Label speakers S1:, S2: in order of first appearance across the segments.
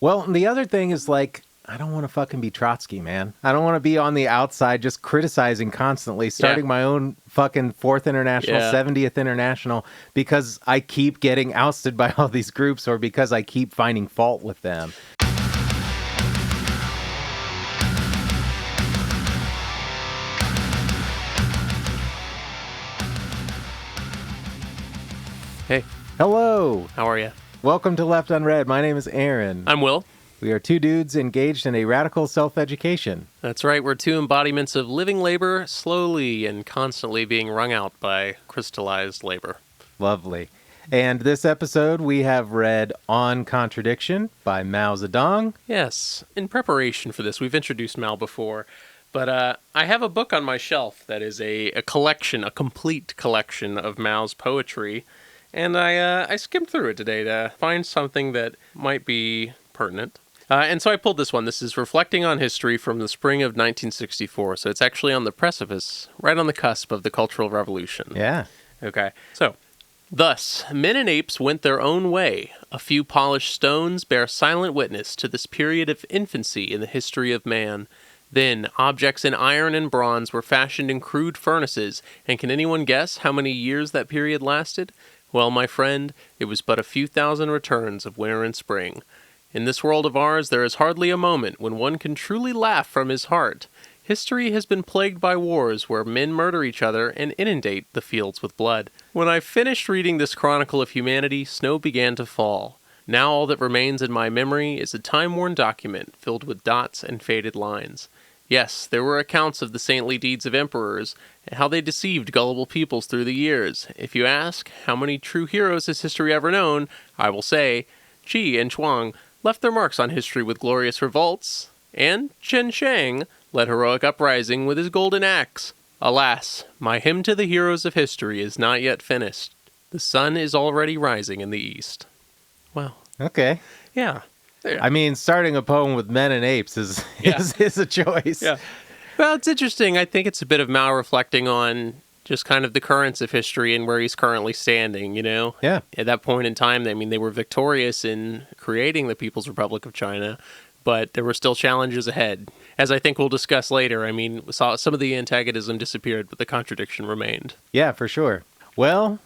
S1: Well, and the other thing is like, I don't want to fucking be Trotsky, man. I don't want to be on the outside just criticizing constantly, starting my own fucking 4th International, 70th International, because I keep getting ousted by all these groups or because I keep finding fault with them.
S2: Hey.
S1: Hello.
S2: How are you?
S1: Welcome to Left Unread. My name is Aaron.
S2: I'm Will.
S1: We are two dudes engaged in a radical self-education.
S2: That's right. We're two embodiments of living labor, slowly and constantly being wrung out by crystallized labor.
S1: Lovely. And this episode, we have read On Contradiction by Mao Zedong.
S2: Yes. In preparation for this, we've introduced Mao before, but I have a book on my shelf that is a collection, a complete collection of Mao's poetry, and I skimmed through it today to find something that might be pertinent. And so I pulled this one. This is Reflecting on History from the spring of 1964. So it's actually on the precipice, right on the cusp of the Cultural Revolution.
S1: Yeah.
S2: Okay. So, thus, men and apes went their own way. A few polished stones bear silent witness to this period of infancy in the history of man. Then, objects in iron and bronze were fashioned in crude furnaces, and can anyone guess how many years that period lasted? Well, my friend, it was but a few thousand returns of winter and spring. In this world of ours, there is hardly a moment when one can truly laugh from his heart. History has been plagued by wars where men murder each other and inundate the fields with blood. When I finished reading this chronicle of humanity, snow began to fall. Now all that remains in my memory is a time-worn document filled with dots and faded lines. Yes, there were accounts of the saintly deeds of emperors, and how they deceived gullible peoples through the years. If you ask, how many true heroes has history ever known, I will say, Qi and Chuang left their marks on history with glorious revolts, and Chen Shang led heroic uprising with his golden axe. Alas, my hymn to the heroes of history is not yet finished. The sun is already rising in the east. Wow.
S1: Okay.
S2: Yeah.
S1: I mean, starting a poem with men and apes is a choice.
S2: Yeah. Well, it's interesting. I think it's a bit of Mao reflecting on just kind of the currents of history and where he's currently standing, you know?
S1: Yeah.
S2: At that point in time, I mean, they were victorious in creating the People's Republic of China, but there were still challenges ahead. As I think we'll discuss later, I mean, some of the antagonism disappeared, but the contradiction remained.
S1: Yeah, for sure. Well,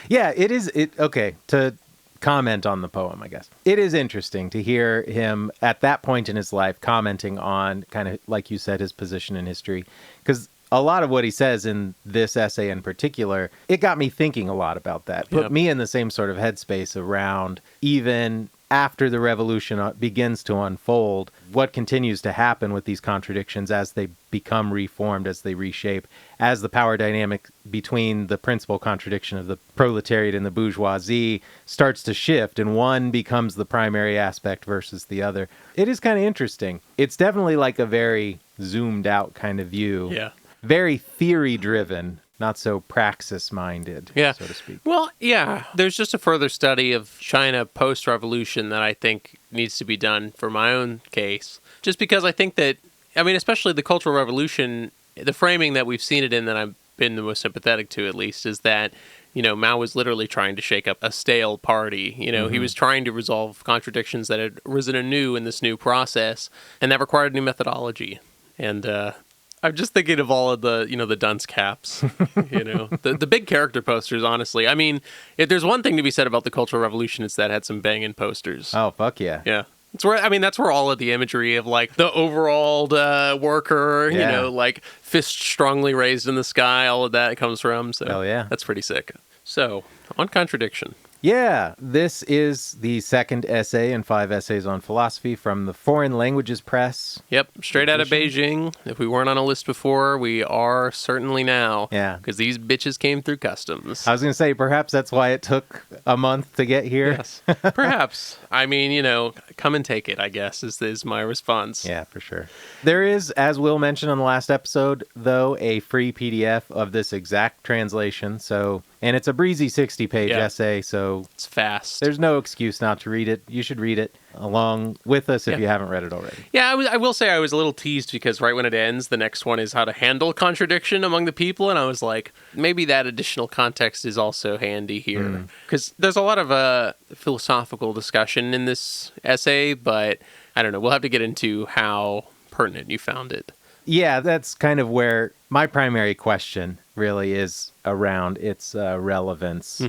S1: yeah, it is. Okay, to comment on the poem, I guess. It is interesting to hear him at that point in his life commenting on kind of, like you said, his position in history. Because a lot of what he says in this essay in particular, it got me thinking a lot about that. Put me in the same sort of headspace around even after the revolution begins to unfold, what continues to happen with these contradictions as they become reformed, as they reshape, as the power dynamic between the principal contradiction of the proletariat and the bourgeoisie starts to shift, and one becomes the primary aspect versus the other. It is kind of interesting. It's definitely like a very zoomed out kind of view.
S2: Yeah.
S1: Very theory-driven, not so praxis-minded, so to speak.
S2: Well, yeah. There's just a further study of China post-revolution that I think needs to be done for my own case. Just because I think that, I mean, especially the Cultural Revolution, the framing that we've seen it in that I've been the most sympathetic to, at least, is that, you know, Mao was literally trying to shake up a stale party. You know, he was trying to resolve contradictions that had risen anew in this new process, and that required new methodology. And, I'm just thinking of all of the, you know, the dunce caps, you know, the big character posters, honestly. I mean, if there's one thing to be said about the Cultural Revolution, it's that it had some banging posters.
S1: Oh, fuck yeah.
S2: Yeah. That's where all of the imagery of, like, the overalled worker, you know, like, fist strongly raised in the sky, all of that comes from. So
S1: hell yeah.
S2: That's pretty sick. So, on contradiction.
S1: Yeah, this is the second essay in 5 essays on philosophy from the Foreign Languages Press.
S2: Yep, straight out of Beijing. If we weren't on a list before, we are certainly now.
S1: Yeah.
S2: Because these bitches came through customs.
S1: I was going to say, perhaps that's why it took a month to get here.
S2: Yes, perhaps. I mean, you know, come and take it, I guess, is my response.
S1: Yeah, for sure. There is, as Will mentioned on the last episode, though, a free PDF of this exact translation. So And it's a breezy 60-page
S2: Yeah.
S1: essay, so
S2: It's fast.
S1: there's no excuse not to read it. You should read it along with us if
S2: Yeah.
S1: you haven't read it already.
S2: Yeah, I will say I was a little teased because right when it ends, the next one is how to handle contradiction among the people. And I was like, maybe that additional context is also handy here. Because there's a lot of philosophical discussion in this essay, but I don't know. We'll have to get into how pertinent you found it.
S1: Yeah, that's kind of where my primary question really is around its relevance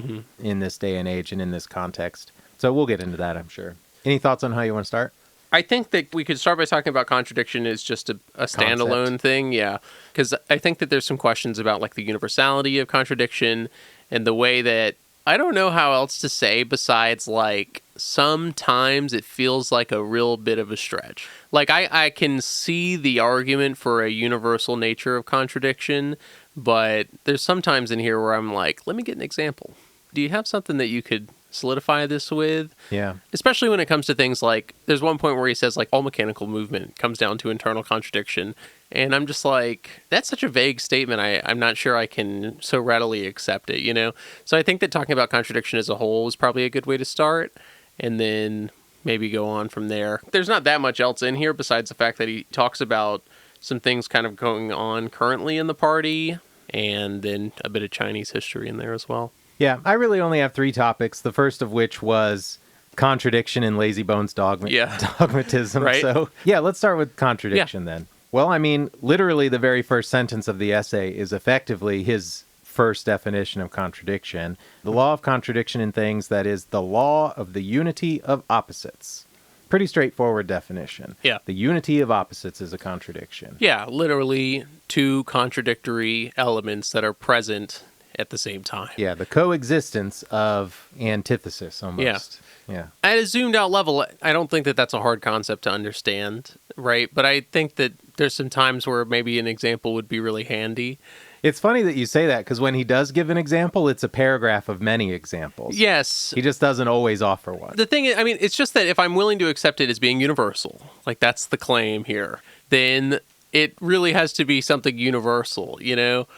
S1: in this day and age and in this context. So we'll get into that, I'm sure. Any thoughts on how you want to start?
S2: I think that we could start by talking about contradiction as just a standalone
S1: Concept.
S2: thing, yeah. Because I think that there's some questions about like the universality of contradiction and the way that I don't know how else to say besides like sometimes it feels like a real bit of a stretch. Like I can see the argument for a universal nature of contradiction, but there's sometimes in here where I'm like, let me get an example. Do you have something that you could solidify this with?
S1: Yeah.
S2: Especially when it comes to things like, there's one point where he says like all mechanical movement comes down to internal contradiction. And I'm just like, that's such a vague statement. I'm not sure I can so readily accept it, you know? So I think that talking about contradiction as a whole is probably a good way to start. And then maybe go on from there. There's not that much else in here besides the fact that he talks about some things kind of going on currently in the party. And then a bit of Chinese history in there as well.
S1: Yeah, I really only have 3 topics, the first of which was contradiction and lazybones dogmatism.
S2: Right.
S1: So, yeah, let's start with contradiction then. Well, I mean, literally the very first sentence of the essay is effectively his first definition of contradiction. The law of contradiction in things, that is, the law of the unity of opposites. Pretty straightforward definition.
S2: Yeah.
S1: The unity of opposites is a contradiction.
S2: Yeah, literally 2 contradictory elements that are present at the same time.
S1: Yeah, the coexistence of antithesis almost. Yeah.
S2: At a zoomed out level, I don't think that that's a hard concept to understand, right? But I think that there's some times where maybe an example would be really handy.
S1: It's funny that you say that, because when he does give an example, it's a paragraph of many examples.
S2: Yes.
S1: He just doesn't always offer one.
S2: The thing is, I mean, it's just that if I'm willing to accept it as being universal, like that's the claim here, then it really has to be something universal, you know?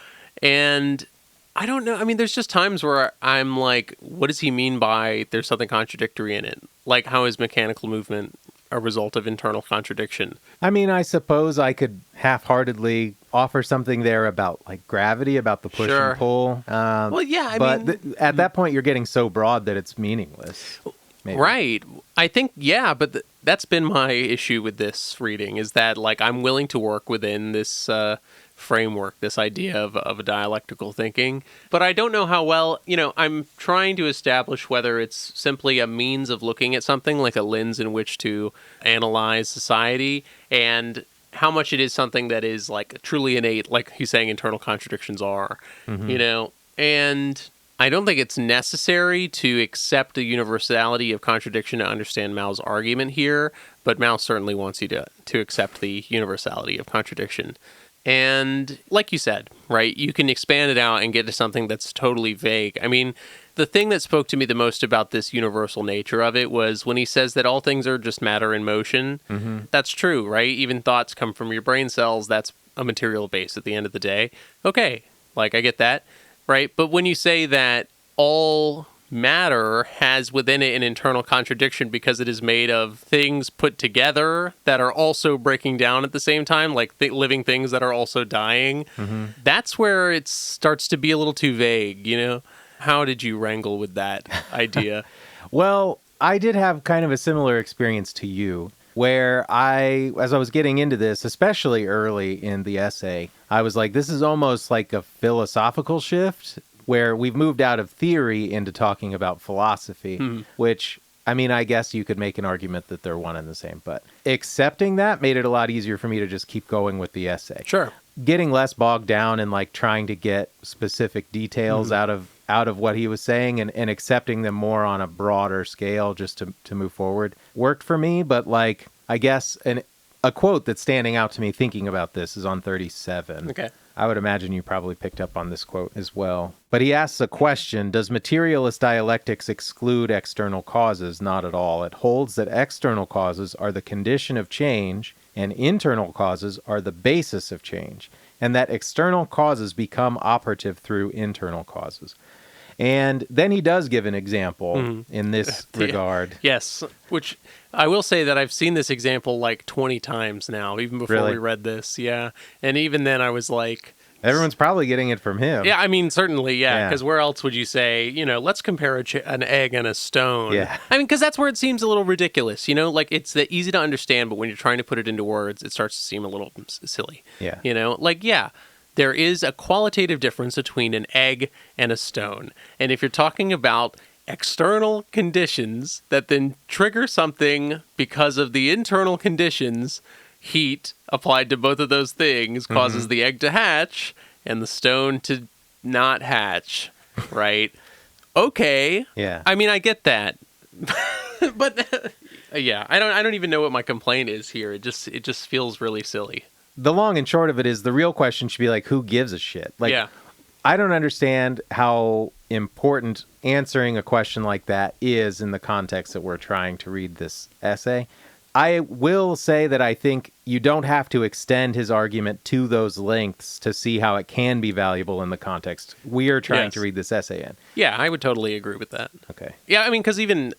S2: And I don't know. I mean, there's just times where I'm like, what does he mean by there's something contradictory in it? Like, how is mechanical movement a result of internal contradiction?
S1: I mean, I suppose I could half-heartedly offer something there about like gravity, about the push
S2: Sure.
S1: and pull.
S2: Well, yeah, I
S1: but
S2: mean...
S1: at that point, you're getting so broad that it's meaningless. Maybe.
S2: Right. I think, yeah, but that's been my issue with this reading, is that, like, I'm willing to work within this framework, this idea of a dialectical thinking, but I don't know how well, you know, I'm trying to establish whether it's simply a means of looking at something, like a lens in which to analyze society, and how much it is something that is, like, truly innate, like he's saying internal contradictions are, you know, and I don't think it's necessary to accept the universality of contradiction to understand Mao's argument here, but Mao certainly wants you to accept the universality of contradiction. And like you said, right, you can expand it out and get to something that's totally vague. I mean, the thing that spoke to me the most about this universal nature of it was when he says that all things are just matter in motion. That's true, right? Even thoughts come from your brain cells. That's a material base at the end of the day. Okay, like I get that, right? But when you say that all matter has within it an internal contradiction because it is made of things put together that are also breaking down at the same time, like living things that are also dying, that's where it starts to be a little too vague, you know? How did you wrangle with that idea?
S1: Well, I did have kind of a similar experience to you, where as I was getting into this, especially early in the essay, I was like, this is almost like a philosophical shift, where we've moved out of theory into talking about philosophy, which, I mean, I guess you could make an argument that they're one and the same, but accepting that made it a lot easier for me to just keep going with the essay.
S2: Sure.
S1: Getting less bogged down and like trying to get specific details out of what he was saying and accepting them more on a broader scale just to move forward worked for me. But like, I guess a quote that's standing out to me thinking about this is on 37.
S2: Okay.
S1: I would imagine you probably picked up on this quote as well. But he asks a question: does materialist dialectics exclude external causes? Not at all. It holds that external causes are the condition of change and internal causes are the basis of change, and that external causes become operative through internal causes. And then he does give an example in this regard.
S2: Yes, which I will say that I've seen this example like 20 times now, even before
S1: Really?
S2: we read this. Yeah. And even then I was like,
S1: Everyone's probably getting it from him.
S2: yeah, I mean, certainly,
S1: Yeah.
S2: because where else would you say, let's compare an egg and a stone?
S1: Yeah.
S2: I mean, because that's where it seems a little ridiculous, like it's easy to understand, but when you're trying to put it into words, it starts to seem a little silly.
S1: Yeah.
S2: There is a qualitative difference between an egg and a stone. And if you're talking about external conditions that then trigger something because of the internal conditions, heat applied to both of those things causes the egg to hatch and the stone to not hatch, right? Okay.
S1: Yeah.
S2: I mean, I get that. But yeah, I don't even know what my complaint is here. It just feels really silly.
S1: The long and short of it is the real question should be like, who gives a shit? Like,
S2: Yeah.
S1: I don't understand how important answering a question like that is in the context that we're trying to read this essay. I will say that I think you don't have to extend his argument to those lengths to see how it can be valuable in the context we are trying to read this essay in.
S2: Yeah, I would totally agree with that.
S1: Okay.
S2: Yeah, I mean, because even,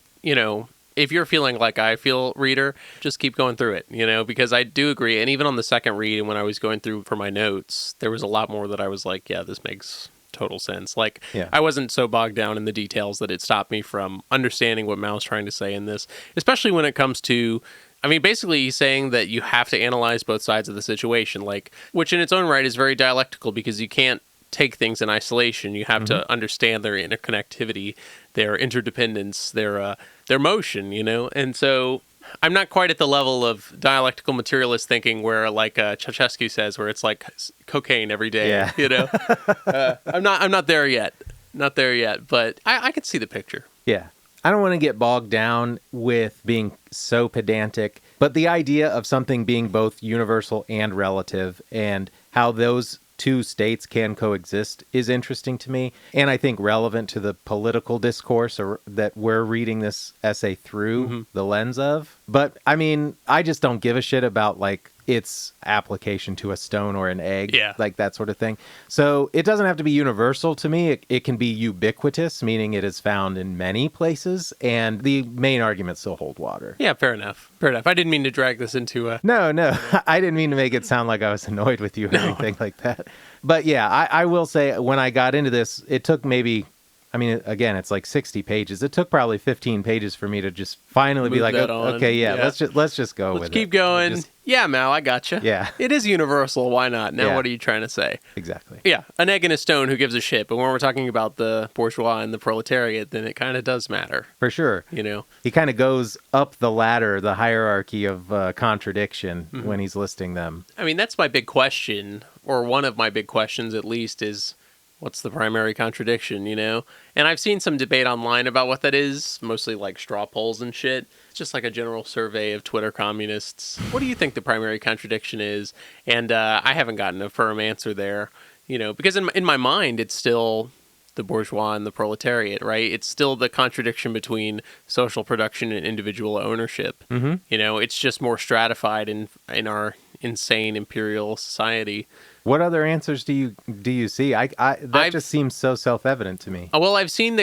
S2: if you're feeling like I feel, reader, just keep going through it, because I do agree. And even on the second read, and when I was going through for my notes, there was a lot more that I was like, yeah, this makes total sense. Like, I wasn't so bogged down in the details that it stopped me from understanding what Mao's trying to say in this, especially when it comes to, I mean, basically he's saying that you have to analyze both sides of the situation, like, which in its own right is very dialectical because you can't take things in isolation. You have to understand their interconnectivity, their interdependence, their motion, And so I'm not quite at the level of dialectical materialist thinking where, like Trotsky says, where it's like cocaine every day.
S1: Yeah.
S2: I'm not there yet. Not there yet, but I can see the picture.
S1: Yeah. I don't want to get bogged down with being so pedantic, but the idea of something being both universal and relative and how those two states can coexist is interesting to me, and I think relevant to the political discourse that we're reading this essay through the lens of. But I mean, I just don't give a shit about like its application to a stone or an egg, like that sort of thing. So it doesn't have to be universal to me. It can be ubiquitous, meaning it is found in many places, and the main arguments still hold water.
S2: Yeah, fair enough. Fair enough. I didn't mean to drag this into a...
S1: No. I didn't mean to make it sound like I was annoyed with you or anything like that. But yeah, I will say when I got into this, it took maybe... I mean, again, it's like 60 pages. It took probably 15 pages for me to just finally be like, okay, let's just go with it.
S2: Let's keep going. Yeah, Mal, I gotcha.
S1: Yeah.
S2: It is universal. Why not? Now, what are you trying to say?
S1: Exactly.
S2: Yeah, an egg and a stone, who gives a shit? But when we're talking about the bourgeois and the proletariat, then it kind of does matter.
S1: For sure. He kind of goes up the ladder, the hierarchy of contradiction when he's listing them.
S2: I mean, that's my big question, or one of my big questions at least, is... what's the primary contradiction, And I've seen some debate online about what that is, mostly like straw polls and shit. It's just like a general survey of Twitter communists. What do you think the primary contradiction is? And I haven't gotten a firm answer there, because in my mind, it's still the bourgeois and the proletariat, right? It's still the contradiction between social production and individual ownership. It's just more stratified in our insane imperial society.
S1: What other answers do you see? That just seems so self-evident to me.
S2: Well, I've seen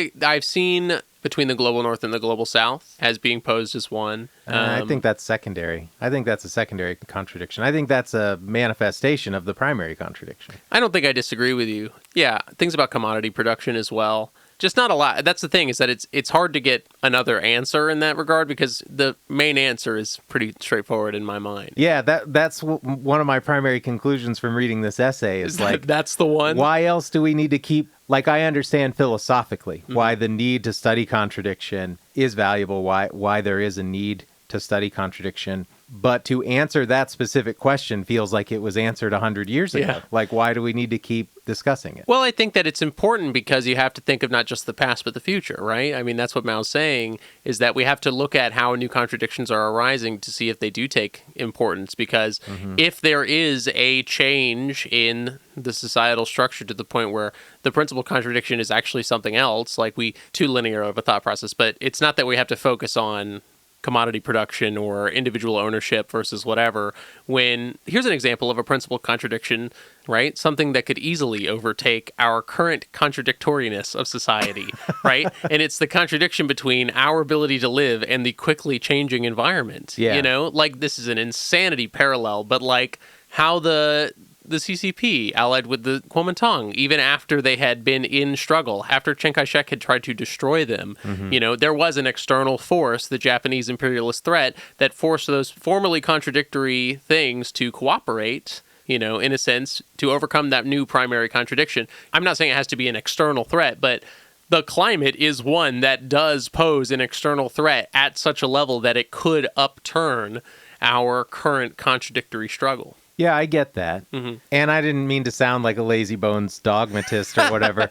S2: between the global north and the global south as being posed as one.
S1: I think that's secondary. I think that's a secondary contradiction. I think that's a manifestation of the primary contradiction.
S2: I don't think I disagree with you. Yeah, things about commodity production as well. Just not a lot. That's the thing, is that it's hard to get another answer in that regard because the main answer is pretty straightforward in my mind.
S1: Yeah, that's one of my primary conclusions from reading this essay is like...
S2: that's the one?
S1: Why else do we need to keep... Like, I understand philosophically why the need to study contradiction is valuable, why there is a need to study contradiction. But to answer that specific question feels like it was answered 100 years ago. Like, why do we need to keep discussing it?
S2: Well, I think that it's important because you have to think of not just the past, but the future, right? I mean, that's what Mao's saying, is that we have to look at how new contradictions are arising to see if they do take importance. Because if there is a change in the societal structure to the point where the principal contradiction is actually something else, like too linear of a thought process, but it's not that we have to focus on commodity production or individual ownership versus whatever. When here's an example of a principal contradiction, right? Something that could easily overtake our current contradictoriness of society, right? And it's the contradiction between our ability to live and the quickly changing environment.
S1: Yeah.
S2: You know, like this is an insanity parallel, but like how the CCP allied with the Kuomintang, even after they had been in struggle, after Chiang Kai-shek had tried to destroy them, you know, there was an external force, the Japanese imperialist threat, that forced those formerly contradictory things to cooperate, you know, in a sense, to overcome that new primary contradiction. I'm not saying it has to be an external threat, but the climate is one that does pose an external threat at such a level that it could upturn our current contradictory struggle.
S1: Yeah, I get that. And I didn't mean to sound like a lazy bones dogmatist or whatever.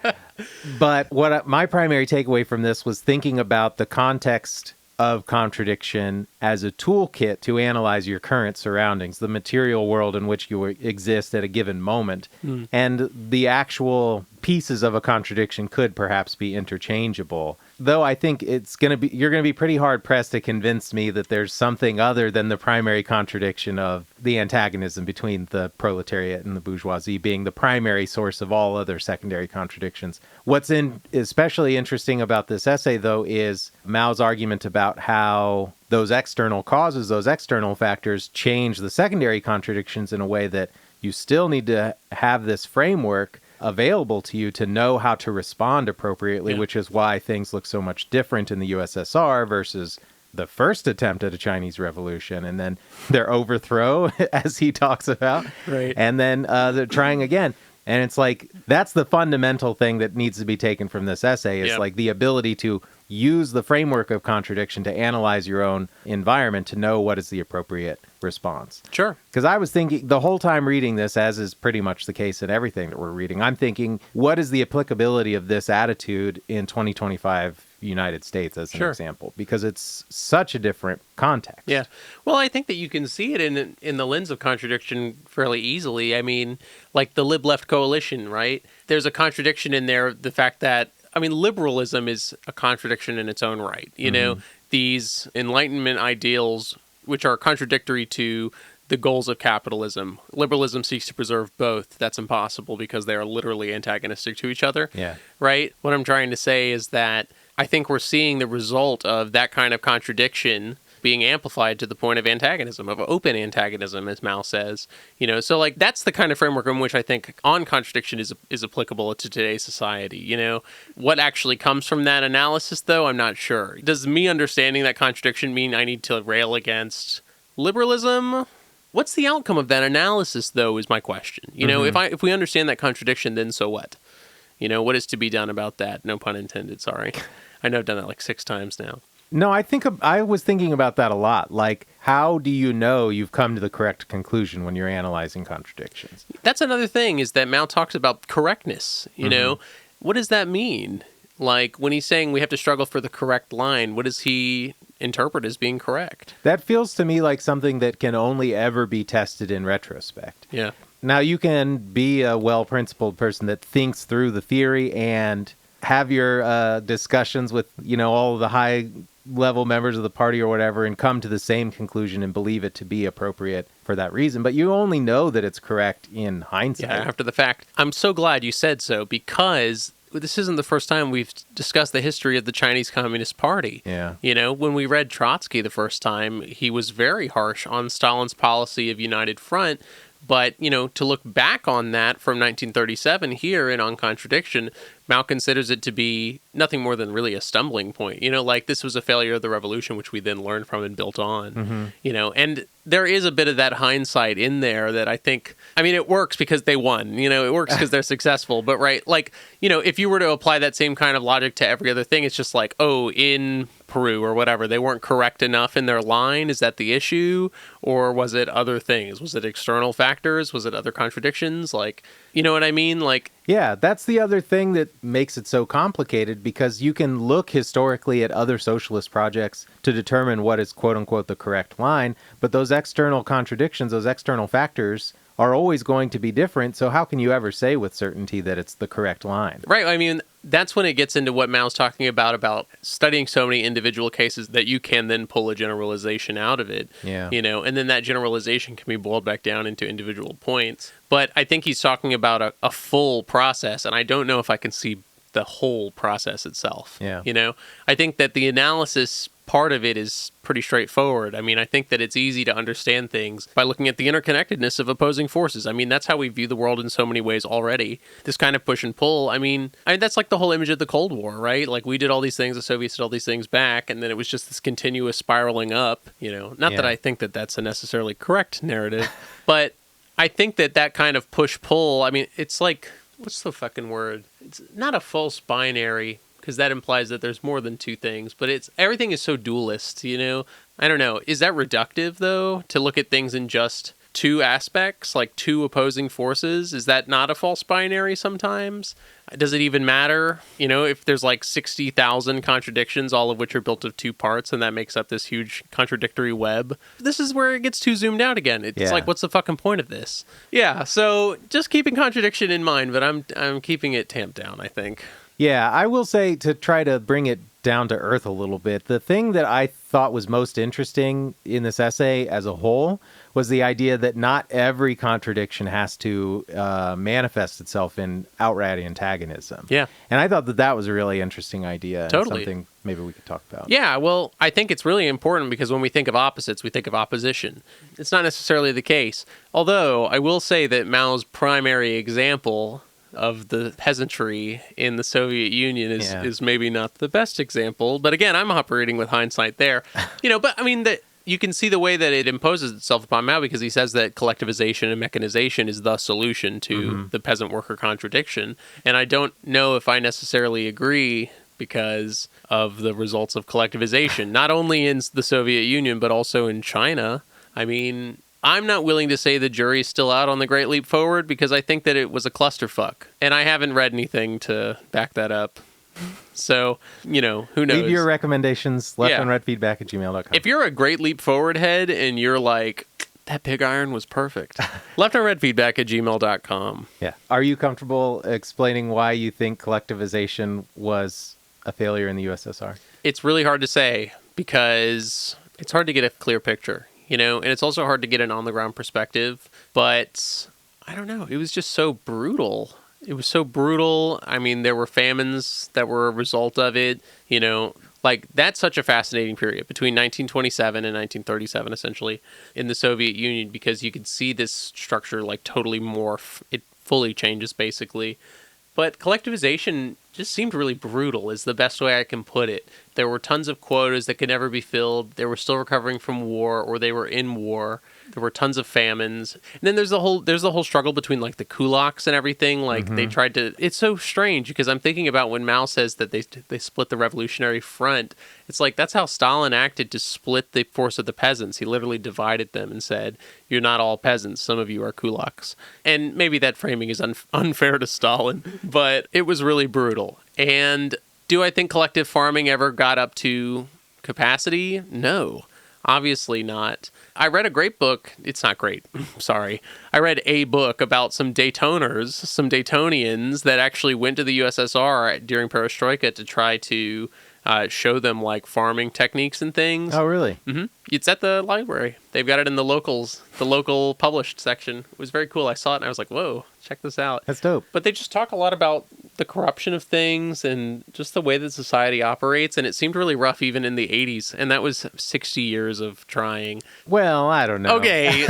S1: But my primary takeaway from this was thinking about the context of contradiction as a toolkit to analyze your current surroundings, the material world in which you exist at a given moment. And the actual pieces of a contradiction could perhaps be interchangeable. Though I think you're going to be pretty hard pressed to convince me that there's something other than the primary contradiction of the antagonism between the proletariat and the bourgeoisie being the primary source of all other secondary contradictions. What's especially interesting about this essay, though, is Mao's argument about how those external causes, those external factors change the secondary contradictions in a way that you still need to have this framework available to you to know how to respond appropriately, which is why things look so much different in the USSR versus the first attempt at a Chinese revolution, and then their overthrow, as he talks about,
S2: Right.
S1: and then they're trying again. And it's like, that's the fundamental thing that needs to be taken from this essay is like the ability to use the framework of contradiction to analyze your own environment to know what is the appropriate response.
S2: Sure.
S1: Because I was thinking the whole time reading this, as is pretty much the case in everything that we're reading, I'm thinking, what is the applicability of this attitude in 2025 United States as an example? Because it's such a different context.
S2: Yeah. Well, I think that you can see it in the lens of contradiction fairly easily. I mean, like the lib-left coalition, right? There's a contradiction in there, the fact that, I mean, liberalism is a contradiction in its own right. You know, these Enlightenment ideals, which are contradictory to the goals of capitalism. Liberalism seeks to preserve both. That's impossible because they are literally antagonistic to each other.
S1: Yeah.
S2: Right? What I'm trying to say is that I think we're seeing the result of that kind of contradiction being amplified to the point of antagonism, of open antagonism, as Mao says. You know, so like that's the kind of framework in which I think on contradiction is applicable to today's society. You know, what actually comes from that analysis, though, I'm not sure. Does me understanding that contradiction mean I need to rail against liberalism? What's the outcome of that analysis, though, is my question. You know, if we understand that contradiction, then so what? You know, what is to be done about that? No pun intended, sorry. I know I've done that like 6 times now.
S1: No, I was thinking about that a lot. Like, how do you know you've come to the correct conclusion when you're analyzing contradictions?
S2: That's another thing, is that Mao talks about correctness. You know, what does that mean? Like, when he's saying we have to struggle for the correct line, what does he interpret as being correct?
S1: That feels to me like something that can only ever be tested in retrospect.
S2: Yeah.
S1: Now, you can be a well-principled person that thinks through the theory and have your discussions with, you know, all of the high-level members of the party or whatever and come to the same conclusion and believe it to be appropriate for that reason. But you only know that it's correct in hindsight.
S2: Yeah, after the fact. I'm so glad you said so, because this isn't the first time we've discussed the history of the Chinese Communist Party.
S1: Yeah.
S2: You know, when we read Trotsky the first time, he was very harsh on Stalin's policy of United Front. But, you know, to look back on that from 1937 here in On Contradiction, Mao considers it to be nothing more than really a stumbling point. You know, like this was a failure of the revolution, which we then learned from and built on. You know, and there is a bit of that hindsight in there that I think, I mean, it works because they won. You know, it works because they're successful. But, right, like, you know, if you were to apply that same kind of logic to every other thing, it's just like, oh, in Peru or whatever, they weren't correct enough in their line. Is that the issue? Or was it other things? Was it external factors? Was it other contradictions? Like, you know what I mean? Like,
S1: yeah, that's the other thing that makes it so complicated, because you can look historically at other socialist projects to determine what is quote-unquote the correct line, but those external contradictions, those external factors are always going to be different, so how can you ever say with certainty that it's the correct line?
S2: right. I mean, that's when it gets into what Mao's talking about studying so many individual cases that you can then pull a generalization out of it.
S1: Yeah.
S2: And then that generalization can be boiled back down into individual points. But I think he's talking about a full process, and I don't know if I can see the whole process itself.
S1: Yeah.
S2: I think that the analysis part of it is pretty straightforward. I mean, I think that it's easy to understand things by looking at the interconnectedness of opposing forces. I mean, that's how we view the world in so many ways already. This kind of push and pull. I mean, that's like the whole image of the Cold War, right? Like, we did all these things, the Soviets did all these things back, and then it was just this continuous spiraling up, Not that I think that that's a necessarily correct narrative, but I think that kind of push-pull, I mean, it's like, what's the fucking word? It's not a false binary, because that implies that there's more than two things, but everything is so dualist, I don't know. Is that reductive, though, to look at things in just two aspects, like two opposing forces? Is that not a false binary sometimes? Does it even matter? If there's like 60,000 contradictions, all of which are built of two parts, and that makes up this huge contradictory web. This is where it gets too zoomed out again. It's like, what's the fucking point of this? Yeah, so just keeping contradiction in mind, but I'm keeping it tamped down, I think.
S1: Yeah, I will say, to try to bring it down to earth a little bit, the thing that I thought was most interesting in this essay as a whole was the idea that not every contradiction has to manifest itself in outright antagonism.
S2: Yeah.
S1: And I thought that was a really interesting idea.
S2: Totally.
S1: And something maybe we could talk about.
S2: Yeah, well, I think it's really important because when we think of opposites, we think of opposition. It's not necessarily the case. Although, I will say that Mao's primary example of the peasantry in the Soviet Union is maybe not the best example. But again, I'm operating with hindsight there. But I mean, you can see the way that it imposes itself upon Mao, because he says that collectivization and mechanization is the solution to the peasant-worker contradiction. And I don't know if I necessarily agree because of the results of collectivization, not only in the Soviet Union, but also in China. I mean, I'm not willing to say the jury's still out on the Great Leap Forward, because I think that it was a clusterfuck. And I haven't read anything to back that up. So, who knows?
S1: Leave your recommendations, leftunreadfeedback@gmail.com.
S2: If you're a Great Leap Forward head and you're like, that pig iron was perfect, leftunreadfeedback@gmail.com.
S1: Yeah. Are you comfortable explaining why you think collectivization was a failure in the USSR?
S2: It's really hard to say, because it's hard to get a clear picture. And it's also hard to get an on-the-ground perspective. But I don't know. It was just so brutal. It was so brutal. I mean, there were famines that were a result of it. Like, that's such a fascinating period between 1927 and 1937, essentially, in the Soviet Union, because you could see this structure, like, totally morph. It fully changes, basically. But collectivization just seemed really brutal, is the best way I can put it. There were tons of quotas that could never be filled. They were still recovering from war, or they were in war. There were tons of famines. And then there's the whole struggle between, like, the kulaks and everything. Like, they tried to... It's so strange, because I'm thinking about when Mao says that they split the Revolutionary Front. It's like, that's how Stalin acted to split the force of the peasants. He literally divided them and said, you're not all peasants. Some of you are kulaks. And maybe that framing is unfair to Stalin, but it was really brutal. And do I think collective farming ever got up to capacity? No, obviously not. I read a great book. It's not great. Sorry. I read a book about some Daytoners, some Daytonians that actually went to the USSR during Perestroika to try to show them, like, farming techniques and things.
S1: Oh, really?
S2: Mm-hmm. It's at the library. They've got it in the local published section. It was very cool. I saw it and I was like, whoa, check this out.
S1: That's dope.
S2: But they just talk a lot about the corruption of things and just the way that society operates. And it seemed really rough even in the 80s. And that was 60 years of trying.
S1: Well, I don't know.
S2: Okay.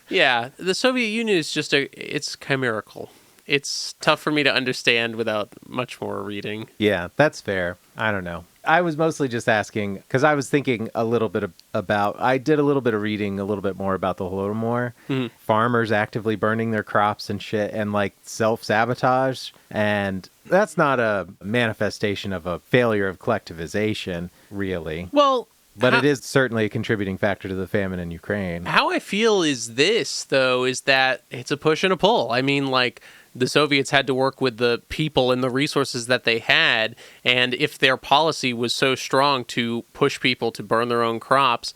S2: Yeah. The Soviet Union is it's chimerical. It's tough for me to understand without much more reading.
S1: Yeah, that's fair. I don't know. I was mostly just asking because I was thinking a little bit about, I did a little bit of reading a little bit more about the Holodomor. Mm-hmm. Farmers actively burning their crops and shit and, like, self-sabotage. And that's not a manifestation of a failure of collectivization, really.
S2: Well...
S1: But it is certainly a contributing factor to the famine in Ukraine.
S2: How I feel is this, though, is that it's a push and a pull. I mean, like, the Soviets had to work with the people and the resources that they had, and if their policy was so strong to push people to burn their own crops,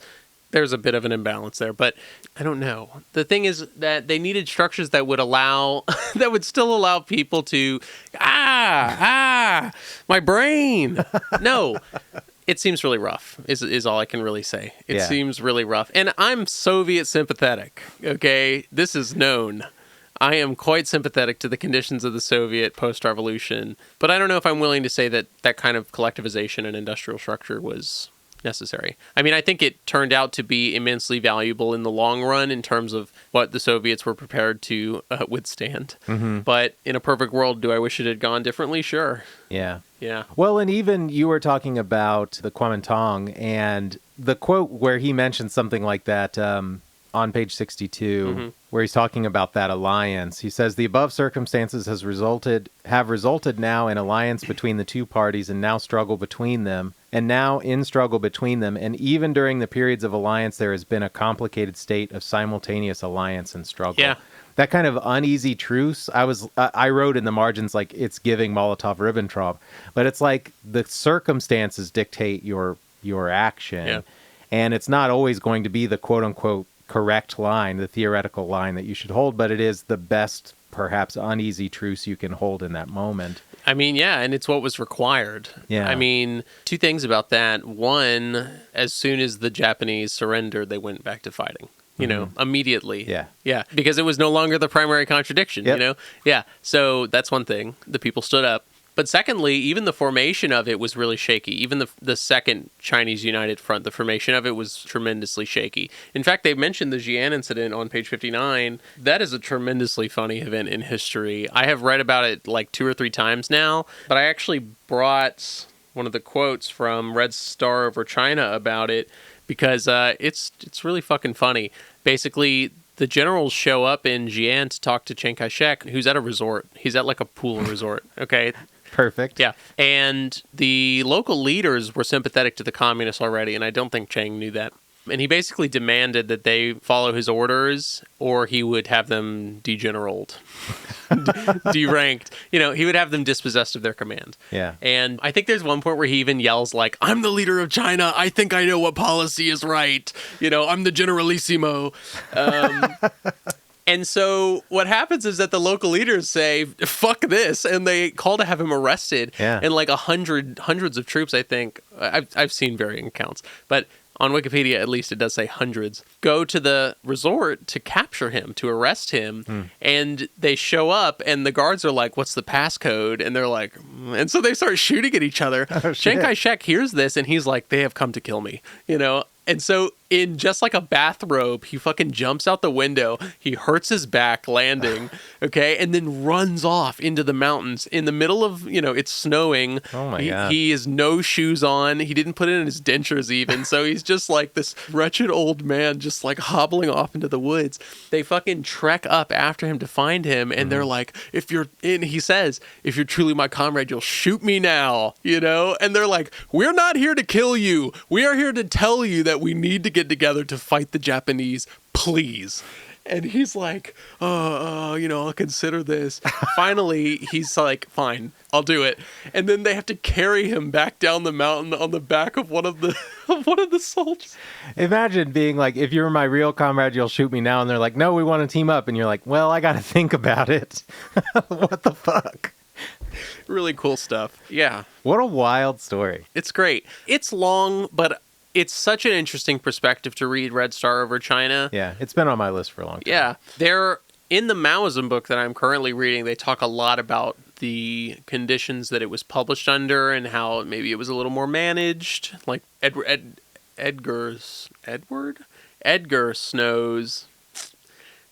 S2: there's a bit of an imbalance there, but I don't know. The thing is that they needed structures that would allow, that would still allow people to, my brain. No, it seems really rough, is all I can really say. It seems really rough. And I'm Soviet sympathetic, okay? This is known. I am quite sympathetic to the conditions of the Soviet post-revolution, but I don't know if I'm willing to say that that kind of collectivization and industrial structure was necessary. I mean, I think it turned out to be immensely valuable in the long run in terms of what the Soviets were prepared to withstand. Mm-hmm. But in a perfect world, do I wish it had gone differently? Sure.
S1: Yeah.
S2: Yeah.
S1: Well, and even you were talking about the Kuomintang, and the quote where he mentioned something like that on page 62, where he's talking about that alliance. He says, the above circumstances have resulted now in alliance between the two parties and now struggle between them. And now in struggle between them, and even during the periods of alliance, there has been a complicated state of simultaneous alliance and struggle.
S2: Yeah.
S1: That kind of uneasy truce, I wrote in the margins, like, it's giving Molotov-Ribbentrop, but it's like the circumstances dictate your action.
S2: Yeah.
S1: And it's not always going to be the quote-unquote correct line, the theoretical line that you should hold, but it is the best, perhaps uneasy truce you can hold in that moment.
S2: I mean, yeah, and it's what was required.
S1: Yeah.
S2: I mean, two things about that. One, as soon as the Japanese surrendered, they went back to fighting, you know, immediately.
S1: Yeah.
S2: Yeah, because it was no longer the primary contradiction,
S1: Yep.
S2: you know? Yeah, so that's one thing. The people stood up. But secondly, even the formation of it was really shaky. Even the second Chinese United Front, the formation of it was tremendously shaky. In fact, they mentioned the Xi'an incident on page 59. That is a tremendously funny event in history. I have read about it like 2 or 3 times now, but I actually brought one of the quotes from Red Star Over China about it because it's really fucking funny. Basically, the generals show up in Xi'an to talk to Chiang Kai-shek, who's at a resort. He's at like a pool resort, okay?
S1: Perfect.
S2: Yeah. And the local leaders were sympathetic to the communists already, and I don't think Chiang knew that. And he basically demanded that they follow his orders or he would have them degeneraled, deranked. You know, he would have them dispossessed of their command.
S1: Yeah.
S2: And I think there's one point where he even yells like, I'm the leader of China. I think I know what policy is right. You know, I'm the generalissimo. And so what happens is that the local leaders say, fuck this, and they call to have him arrested.
S1: Yeah.
S2: And like hundreds of troops, I think, I've seen varying accounts, but on Wikipedia, at least, it does say hundreds, go to the resort to capture him, to arrest him. And they show up, and the guards are like, what's the passcode? And they're like, and so they start shooting at each other.
S1: Oh,
S2: Chiang Kai-shek hears this, and he's like, they have come to kill me, you know? And so in just like a bathrobe, he fucking jumps out the window. He hurts his back landing, okay? And then runs off into the mountains in the middle of, you know, it's snowing.
S1: Oh my God.
S2: He has no shoes on. He didn't put in his dentures even. So he's just like this wretched old man just like hobbling off into the woods. They fucking trek up after him to find him. And they're like, he says, if you're truly my comrade, you'll shoot me now, you know? And they're like, we're not here to kill you. We are here to tell you that we need to get together to fight the Japanese, please. And he's like, you know, I'll consider this. Finally, he's like, fine, I'll do it. And then they have to carry him back down the mountain on the back of one of the soldiers.
S1: Imagine being like, if you're my real comrade, you'll shoot me now. And they're like, no, we want to team up. And you're like, well, I got to think about it. What the fuck?
S2: Really cool stuff. Yeah.
S1: What a wild story.
S2: It's great. It's long, but it's such an interesting perspective to read Red Star Over China.
S1: Yeah, it's been on my list for a long time.
S2: Yeah. In the Maoism book that I'm currently reading, they talk a lot about the conditions that it was published under and how maybe it was a little more managed. Like Edgar Snow's,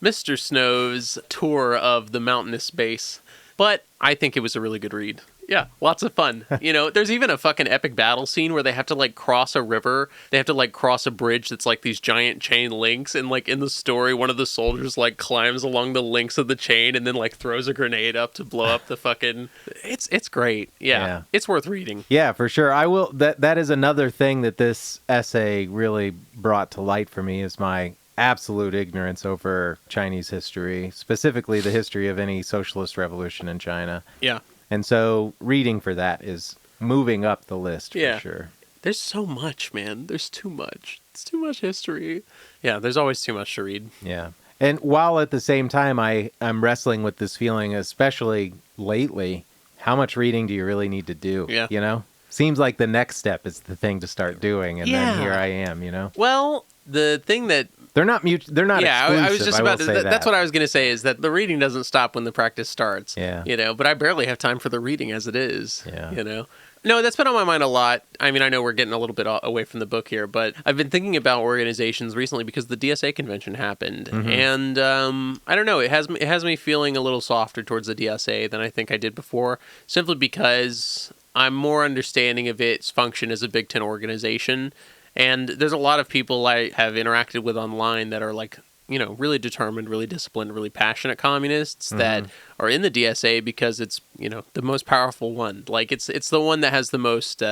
S2: Mr. Snow's tour of the mountainous base. But I think it was a really good read. Yeah, lots of fun. You know, there's even a fucking epic battle scene where they have to, like, cross a river. They have to, like, cross a bridge that's, like, these giant chain links. And, like, in the story, one of the soldiers, like, climbs along the links of the chain and then, like, throws a grenade up to blow up the fucking... It's great. Yeah. It's worth reading.
S1: Yeah, for sure. I will... That is another thing that this essay really brought to light for me is my absolute ignorance over Chinese history, specifically the history of any socialist revolution in China.
S2: Yeah.
S1: And so reading for that is moving up the list for sure.
S2: There's so much, man. There's too much. It's too much history. Yeah, there's always too much to read.
S1: Yeah. And while at the same time I'm wrestling with this feeling, especially lately, how much reading do you really need to do?
S2: Yeah.
S1: You know? Seems like the next step is the thing to start doing, and then here I am, you know?
S2: Well, the thing that...
S1: They're not exclusive,
S2: I was just about to...
S1: say
S2: That's what I was going to say, is that the reading doesn't stop when the practice starts.
S1: Yeah.
S2: You know, but I barely have time for the reading as it is.
S1: Yeah.
S2: You know? No, that's been on my mind a lot. I mean, I know we're getting a little bit away from the book here, but I've been thinking about organizations recently because the DSA convention happened, and I don't know. It has me feling a little softer towards the DSA than I think I did before, simply because I'm more understanding of its function as a Big Ten organization, and there's a lot of people I have interacted with online that are like, you know, really determined, really disciplined, really passionate communists that are in the DSA because it's, you know, the most powerful one. Like, it's the one that has the most...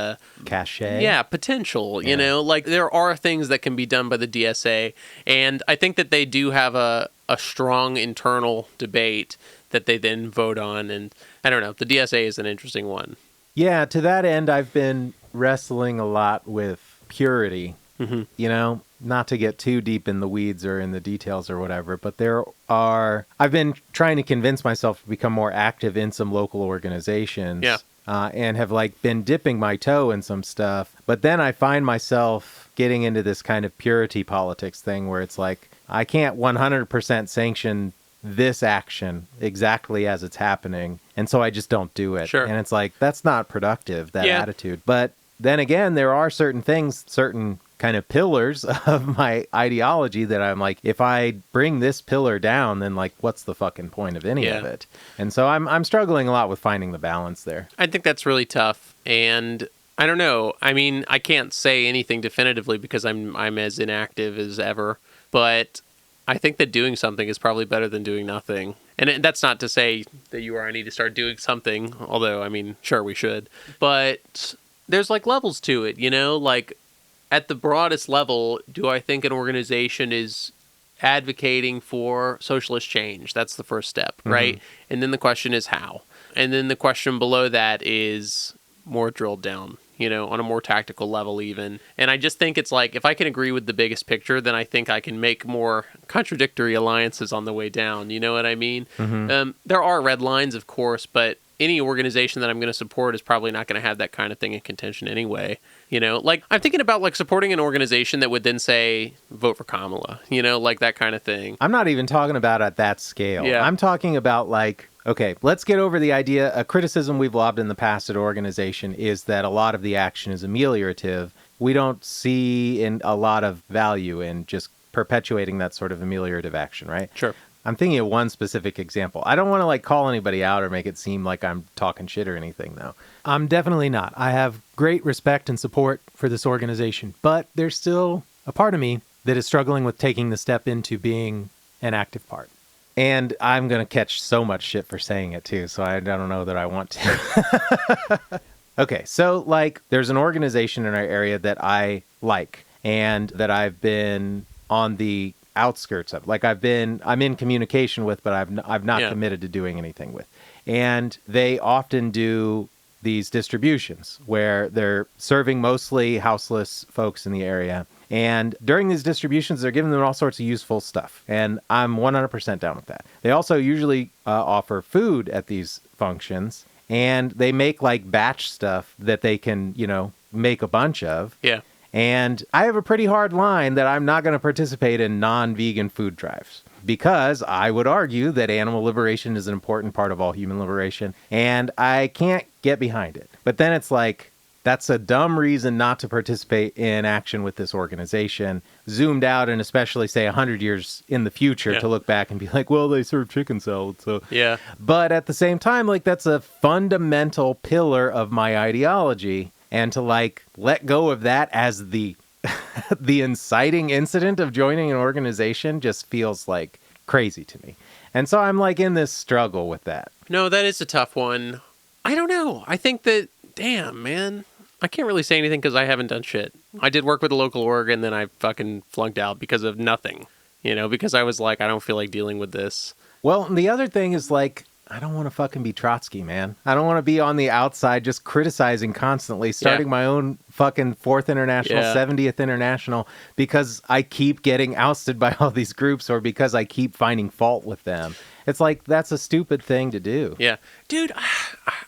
S1: cachet?
S2: Yeah, potential, you know? Like, there are things that can be done by the DSA, and I think that they do have a strong internal debate that they then vote on, and I don't know, the DSA is an interesting one.
S1: Yeah, to that end, I've been wrestling a lot with purity, you know? Not to get too deep in the weeds or in the details or whatever, but I've been trying to convince myself to become more active in some local organizations.
S2: Yeah.
S1: And have like been dipping my toe in some stuff. But then I find myself getting into this kind of purity politics thing where it's like, I can't 100% sanction this action exactly as it's happening. And so I just don't do it.
S2: Sure.
S1: And it's like, that's not productive, that attitude. But then again, there are certain kind of pillars of my ideology that I'm like, if I bring this pillar down, then like, what's the fucking point of any of it? And so I'm struggling a lot with finding the balance there.
S2: I think that's really tough, and I don't know. I mean, I can't say anything definitively because I'm as inactive as ever, but I think that doing something is probably better than doing nothing. And that's not to say that you or I need to start doing something, although, I mean, sure, we should. But there's like levels to it, you know? Like, at the broadest level, do I think an organization is advocating for socialist change? That's the first step, right? And then the question is how. And then the question below that is more drilled down, you know, on a more tactical level even. And I just think it's like, if I can agree with the biggest picture, then I think I can make more contradictory alliances on the way down. You know what I mean? There are red lines, of course, but any organization that I'm going to support is probably not going to have that kind of thing in contention anyway. You know, like, I'm thinking about like supporting an organization that would then say, vote for Kamala, you know, like that kind of thing.
S1: I'm not even talking about at that scale.
S2: Yeah.
S1: I'm talking about like, okay, let's get over the idea. A criticism we've lobbed in the past at organization is that a lot of the action is ameliorative. We don't see a lot of value in just perpetuating that sort of ameliorative action, right?
S2: Sure.
S1: I'm thinking of one specific example. I don't want to like call anybody out or make it seem like I'm talking shit or anything, though. I'm definitely not. I have great respect and support for this organization, but there's still a part of me that is struggling with taking the step into being an active part. And I'm going to catch so much shit for saying it too, so I don't know that I want to. Okay, so like there's an organization in our area that I like and that I've been on the outskirts of. Like I'm in communication with, but I've not committed to doing anything with. And they often do these distributions where they're serving mostly houseless folks in the area. And during these distributions, they're giving them all sorts of useful stuff. And I'm 100% down with that. They also usually offer food at these functions. And they make like batch stuff that they can, you know, make a bunch of.
S2: Yeah.
S1: And I have a pretty hard line that I'm not going to participate in non-vegan food drives because I would argue that animal liberation is an important part of all human liberation, and I can't get behind it. But then it's like, that's a dumb reason not to participate in action with this organization, zoomed out and especially, say, 100 years in the future to look back and be like, well, they serve chicken salad, so...
S2: Yeah.
S1: But at the same time, like, that's a fundamental pillar of my ideology. And to like let go of that as the the inciting incident of joining an organization just feels like crazy to me. And so I'm like in this struggle with that.
S2: No, that is a tough one. I don't know. I think that, damn, man, I can't really say anything because I haven't done shit. I did work with a local org and then I fucking flunked out because of nothing, you know, because I was like, I don't feel like dealing with this.
S1: Well, the other thing is like, I don't want to fucking be Trotsky, man. I don't want to be on the outside just criticizing constantly, starting my own fucking 4th International, 70th International, because I keep getting ousted by all these groups or because I keep finding fault with them. It's like, that's a stupid thing to do.
S2: Yeah. Dude,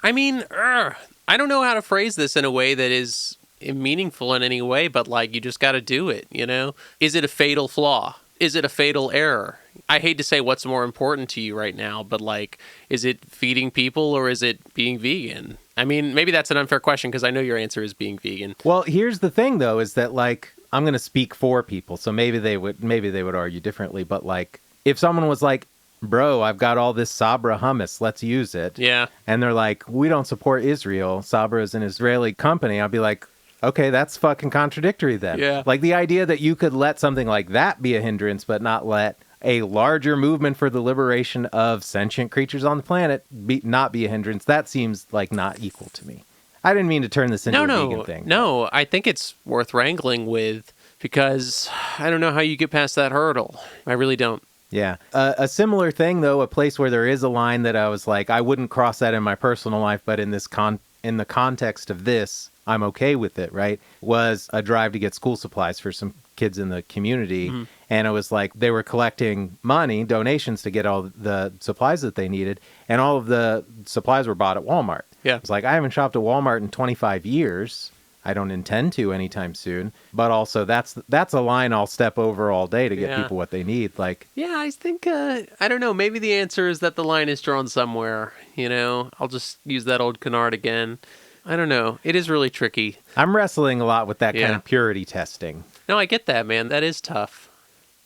S2: I mean, I don't know how to phrase this in a way that is meaningful in any way, but like, you just got to do it, you know? Is it a fatal flaw? Is it a fatal error? I hate to say what's more important to you right now, but like, is it feeding people or is it being vegan? I mean, maybe that's an unfair question because I know your answer is being vegan.
S1: Well, here's the thing though, is that like, I'm going to speak for people. So maybe they would argue differently, but like, if someone was like, bro, I've got all this Sabra hummus, let's use it.
S2: Yeah.
S1: And they're like, we don't support Israel. Sabra is an Israeli company. I'll be like, okay, that's fucking contradictory then.
S2: Yeah.
S1: Like the idea that you could let something like that be a hindrance, but not let a larger movement for the liberation of sentient creatures on the planet not be a hindrance, that seems like not equal to me. I didn't mean to turn this into a vegan thing.
S2: No, I think it's worth wrangling with because I don't know how you get past that hurdle. I really don't.
S1: Yeah. A similar thing, though, a place where there is a line that I was like, I wouldn't cross that in my personal life, but in this in the context of this, I'm okay with it, right? Was a drive to get school supplies for some kids in the community. Mm-hmm. And it was like they were collecting money, donations to get all the supplies that they needed. And all of the supplies were bought at Walmart.
S2: Yeah.
S1: It's like, I haven't shopped at Walmart in 25 years. I don't intend to anytime soon. But also that's a line I'll step over all day to get people what they need. Like,
S2: yeah, I think, I don't know, maybe the answer is that the line is drawn somewhere, you know? I'll just use that old canard again. I don't know. It is really tricky.
S1: I'm wrestling a lot with that kind of purity testing.
S2: No, I get that, man. That is tough.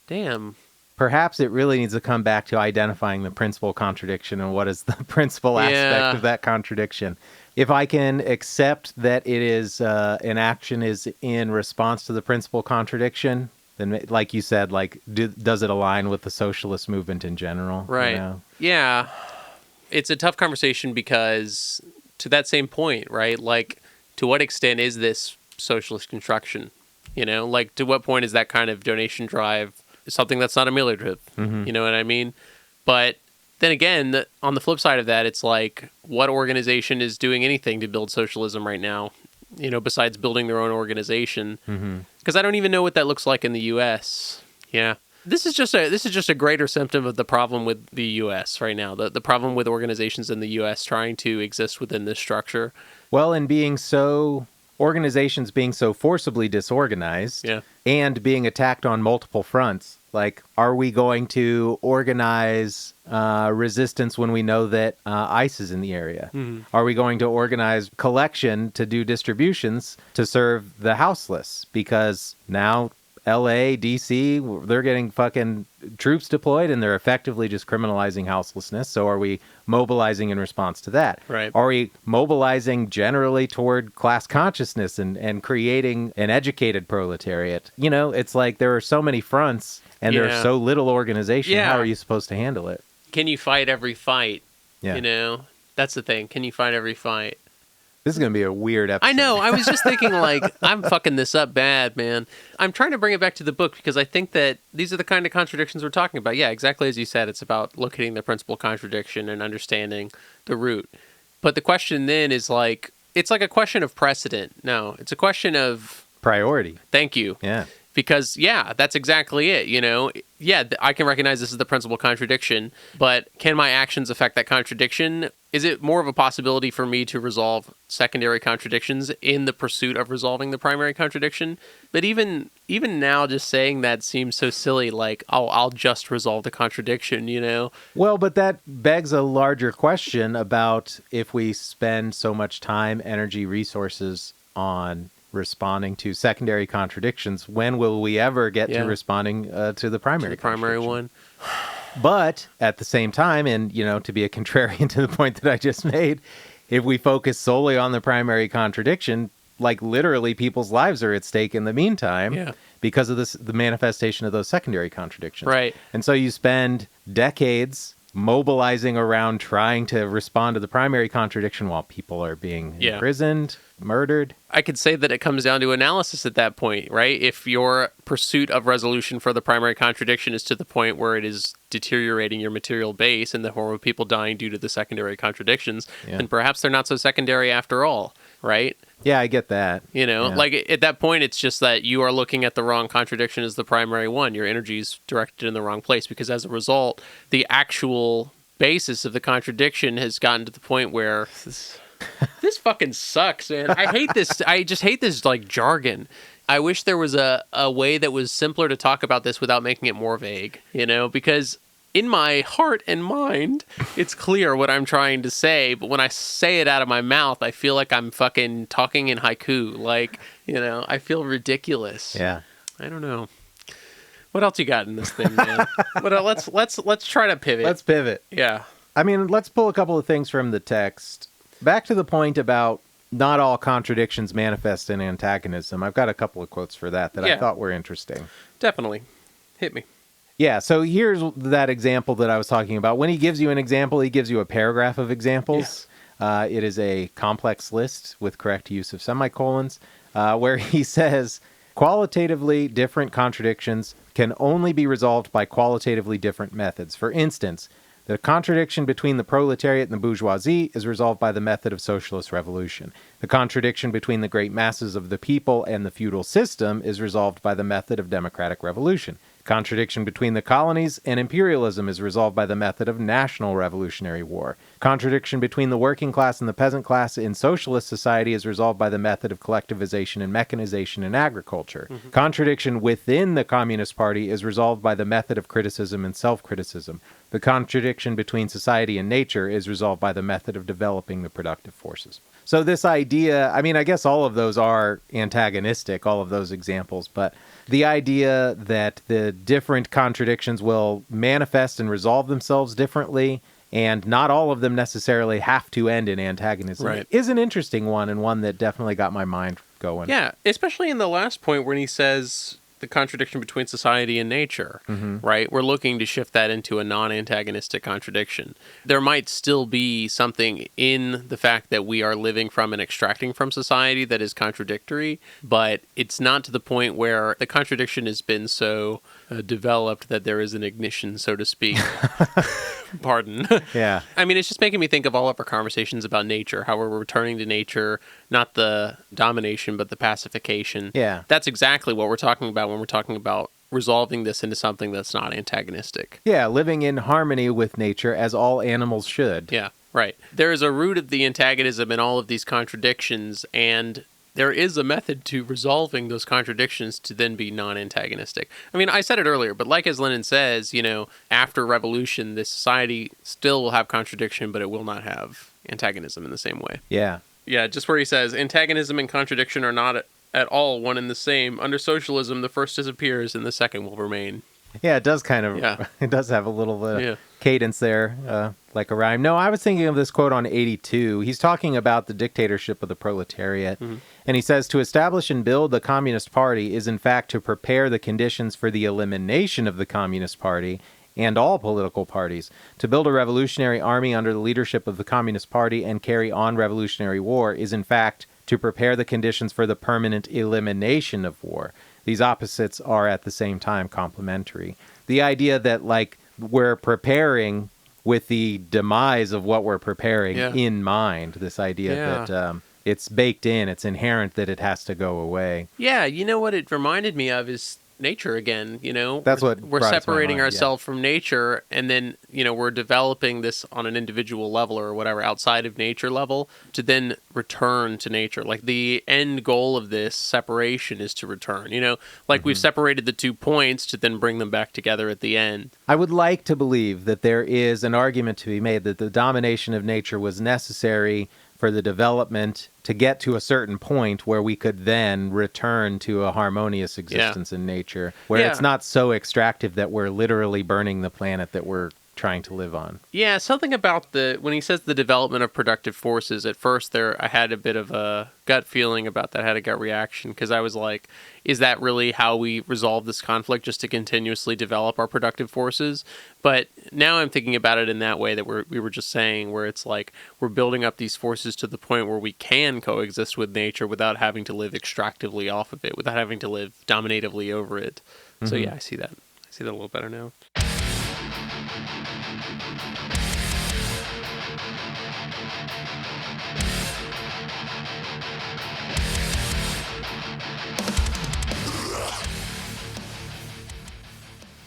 S2: Damn.
S1: Perhaps it really needs to come back to identifying the principal contradiction and what is the principal aspect of that contradiction. If I can accept that it is an action is in response to the principal contradiction, then, like you said, like does it align with the socialist movement in general?
S2: Right.
S1: You know?
S2: Yeah. It's a tough conversation because to that same point, right? Like, to what extent is this socialist construction? You know, like, to what point is that kind of donation drive something that's not ameliorative? Mm-hmm. You know what I mean? But then again, on the flip side of that, it's like, what organization is doing anything to build socialism right now? You know, besides building their own organization? Because I don't even know what that looks like in the U.S. Yeah. This is just a greater symptom of the problem with the U.S. right now. The problem with organizations in the U.S. trying to exist within this structure.
S1: Well, and organizations being so forcibly disorganized and being attacked on multiple fronts. Like, are we going to organize resistance when we know that ICE is in the area? Mm-hmm. Are we going to organize collection to do distributions to serve the houseless? Because now LA, DC, they're getting fucking troops deployed and they're effectively just criminalizing houselessness. So are we mobilizing in response to that?
S2: Right.
S1: Are we mobilizing generally toward class consciousness and creating an educated proletariat? You know, it's like there are so many fronts and there's so little organization. How are you supposed to handle it?
S2: Can you fight every fight?
S1: Yeah.
S2: You know, that's the thing. Can you fight every fight?
S1: This is going to be a weird episode.
S2: I know. I was just thinking, like, I'm fucking this up bad, man. I'm trying to bring it back to the book because I think that these are the kind of contradictions we're talking about. Yeah, exactly as you said. It's about locating the principal contradiction and understanding the root. But the question then is like, it's like a question of precedent. No, it's a question of
S1: priority.
S2: Thank you.
S1: Yeah.
S2: Because, that's exactly it, you know? Yeah, I can recognize this is the principal contradiction, but can my actions affect that contradiction? Is it more of a possibility for me to resolve secondary contradictions in the pursuit of resolving the primary contradiction? But even now, just saying that seems so silly, like, oh, I'll just resolve the contradiction, you know?
S1: Well, but that begs a larger question about if we spend so much time, energy, resources on responding to secondary contradictions, when will we ever get to responding to the primary
S2: one?
S1: But at the same time, and you know, to be a contrarian to the point that I just made, if we focus solely on the primary contradiction, like literally people's lives are at stake in the meantime because of the manifestation of those secondary contradictions.
S2: Right.
S1: And so you spend decades mobilizing around trying to respond to the primary contradiction while people are being imprisoned, murdered.
S2: I could say that it comes down to analysis at that point, right? If your pursuit of resolution for the primary contradiction is to the point where it is deteriorating your material base in the form of people dying due to the secondary contradictions, then perhaps they're not so secondary after all, right?
S1: Yeah, I get that.
S2: You know, like at that point, it's just that you are looking at the wrong contradiction as the primary one. Your energy's directed in the wrong place because as a result, the actual basis of the contradiction has gotten to the point where this fucking sucks, man. I hate this. I just hate this like jargon. I wish there was a way that was simpler to talk about this without making it more vague, you know, because in my heart and mind, it's clear what I'm trying to say, but when I say it out of my mouth, I feel like I'm fucking talking in haiku. Like, you know, I feel ridiculous.
S1: Yeah.
S2: I don't know. What else you got in this thing, man? Let's try to pivot.
S1: Let's pivot.
S2: Yeah.
S1: I mean, let's pull a couple of things from the text. Back to the point about not all contradictions manifest in antagonism. I've got a couple of quotes for that I thought were interesting.
S2: Definitely. Hit me.
S1: Yeah, so here's that example that I was talking about. When he gives you an example, he gives you a paragraph of examples. Yeah. It is a complex list with correct use of semicolons, where he says, qualitatively different contradictions can only be resolved by qualitatively different methods. For instance, the contradiction between the proletariat and the bourgeoisie is resolved by the method of socialist revolution. The contradiction between the great masses of the people and the feudal system is resolved by the method of democratic revolution. Contradiction between the colonies and imperialism is resolved by the method of national revolutionary war. Contradiction between the working class and the peasant class in socialist society is resolved by the method of collectivization and mechanization in agriculture. Mm-hmm. Contradiction within the Communist Party is resolved by the method of criticism and self-criticism. The contradiction between society and nature is resolved by the method of developing the productive forces. So this idea, I mean, I guess all of those are antagonistic, all of those examples, but the idea that the different contradictions will manifest and resolve themselves differently, and not all of them necessarily have to end in antagonism, is an interesting one, and one that definitely got my mind going.
S2: Yeah, especially in the last point when he says the contradiction between society and nature, right? We're looking to shift that into a non-antagonistic contradiction. There might still be something in the fact that we are living from and extracting from society that is contradictory, but it's not to the point where the contradiction has been so developed that there is an ignition, so to speak. Pardon.
S1: Yeah.
S2: I mean, it's just making me think of all of our conversations about nature, how we're returning to nature, not the domination, but the pacification.
S1: Yeah.
S2: That's exactly what we're talking about when we're talking about resolving this into something that's not antagonistic.
S1: Yeah, living in harmony with nature as all animals should.
S2: Yeah, right. There is a root of the antagonism in all of these contradictions, and there is a method to resolving those contradictions to then be non-antagonistic. I mean, I said it earlier, but like as Lenin says, you know, after revolution, this society still will have contradiction, but it will not have antagonism in the same way.
S1: Yeah.
S2: Yeah, just where he says, antagonism and contradiction are not at all one and the same. Under socialism, the first disappears and the second will remain.
S1: Yeah, it does kind of, it does have a little cadence there, like a rhyme. No, I was thinking of this quote on 82. He's talking about the dictatorship of the proletariat. And he says, to establish and build the Communist Party is in fact to prepare the conditions for the elimination of the Communist Party and all political parties. To build a revolutionary army under the leadership of the Communist Party and carry on revolutionary war is in fact to prepare the conditions for the permanent elimination of war. These opposites are at the same time complementary. The idea that, like, we're preparing with the demise of what we're preparing in mind, this idea that it's baked in, it's inherent that it has to go away.
S2: Yeah, you know what it reminded me of is nature again, you know?
S1: That's what
S2: we're separating ourselves from nature, and then, you know, we're developing this on an individual level or whatever, outside of nature level, to then return to nature. Like, the end goal of this separation is to return, you know? Like, we've separated the 2 points to then bring them back together at the end.
S1: I would like to believe that there is an argument to be made that the domination of nature was necessary for the development to get to a certain point where we could then return to a harmonious existence in nature, where it's not so extractive that we're literally burning the planet that we're trying to live on.
S2: Yeah, something about when he says the development of productive forces, at first I had a bit of a gut feeling about that. I had a gut reaction because I was like, is that really how we resolve this conflict, just to continuously develop our productive forces? But now I'm thinking about it in that way that we were just saying, where it's like we're building up these forces to the point where we can coexist with nature without having to live extractively off of it, without having to live dominatively over it. Mm-hmm. So yeah, I see that. I see that a little better now.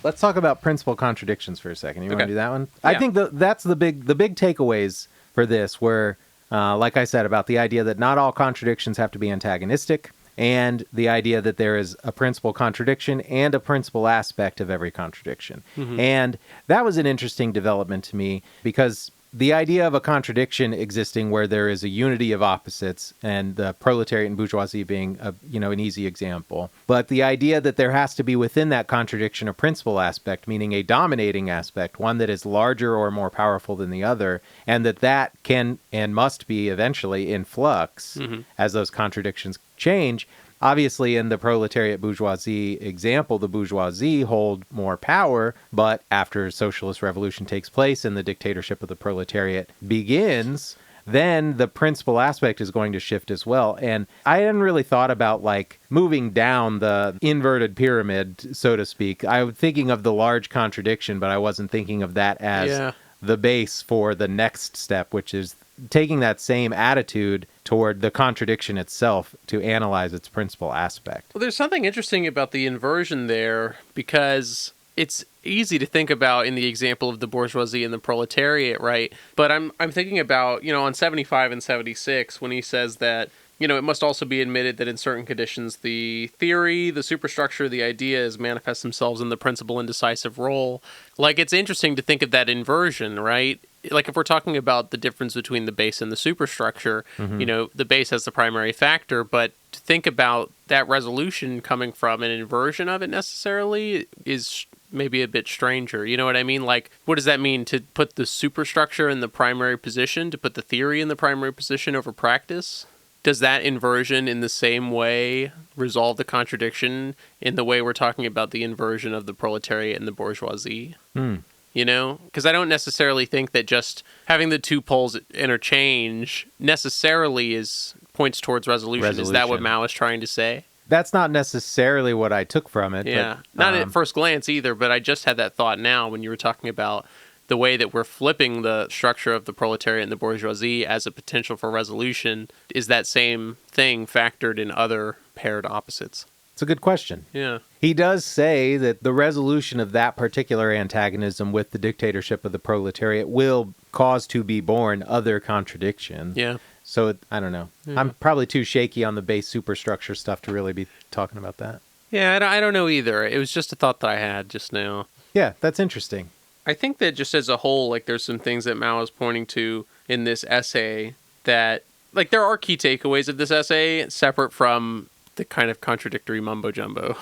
S1: Let's talk about principal contradictions for a second. You want to do that one?
S2: Yeah.
S1: I think that's the big takeaways for this were, like I said, about the idea that not all contradictions have to be antagonistic, and the idea that there is a principal contradiction and a principal aspect of every contradiction. Mm-hmm. And that was an interesting development to me, because the idea of a contradiction existing where there is a unity of opposites, and the proletariat and bourgeoisie being an easy example. But the idea that there has to be within that contradiction a principal aspect, meaning a dominating aspect, one that is larger or more powerful than the other, and that can and must be eventually in flux as those contradictions change. Obviously, in the proletariat bourgeoisie example, the bourgeoisie hold more power, but after socialist revolution takes place and the dictatorship of the proletariat begins, then the principal aspect is going to shift as well. And I hadn't really thought about like moving down the inverted pyramid, so to speak. I was thinking of the large contradiction, but I wasn't thinking of that as the base for the next step, which is taking that same attitude toward the contradiction itself to analyze its principal aspect.
S2: Well, there's something interesting about the inversion there, because it's easy to think about in the example of the bourgeoisie and the proletariat, right? But I'm thinking about, on 75 and 76, when he says that, it must also be admitted that in certain conditions, the theory, the superstructure, the ideas manifest themselves in the principal and decisive role. Like, it's interesting to think of that inversion, right? Like, if we're talking about the difference between the base and the superstructure, the base has the primary factor, but to think about that resolution coming from an inversion of it necessarily is maybe a bit stranger. You know what I mean? Like, what does that mean to put the superstructure in the primary position, to put the theory in the primary position over practice? Does that inversion in the same way resolve the contradiction in the way we're talking about the inversion of the proletariat and the bourgeoisie? Because I don't necessarily think that just having the two poles interchange necessarily points towards resolution. Is that what Mao is trying to say?
S1: That's not necessarily what I took from it.
S2: Yeah,
S1: but,
S2: not at first glance either, but I just had that thought now when you were talking about the way that we're flipping the structure of the proletariat and the bourgeoisie as a potential for resolution. Is that same thing factored in other paired opposites?
S1: It's a good question.
S2: Yeah.
S1: He does say that the resolution of that particular antagonism with the dictatorship of the proletariat will cause to be born other contradiction.
S2: Yeah.
S1: So, I don't know. Yeah. I'm probably too shaky on the base superstructure stuff to really be talking about that.
S2: Yeah, I don't know either. It was just a thought that I had just now.
S1: Yeah, that's interesting.
S2: I think that just as a whole, like, there's some things that Mao is pointing to in this essay that, like, there are key takeaways of this essay separate from the kind of contradictory mumbo-jumbo,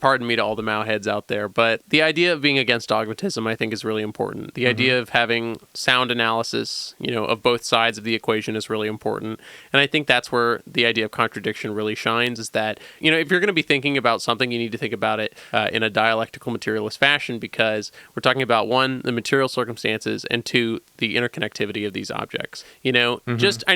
S2: Pardon me to all the Mao heads out there. But the idea of being against dogmatism, I think, is really important. The idea of having sound analysis, of both sides of the equation is really important. And I think that's where the idea of contradiction really shines, is that, if you're going to be thinking about something, you need to think about it in a dialectical materialist fashion, because we're talking about, one, the material circumstances, and two, the interconnectivity of these objects. I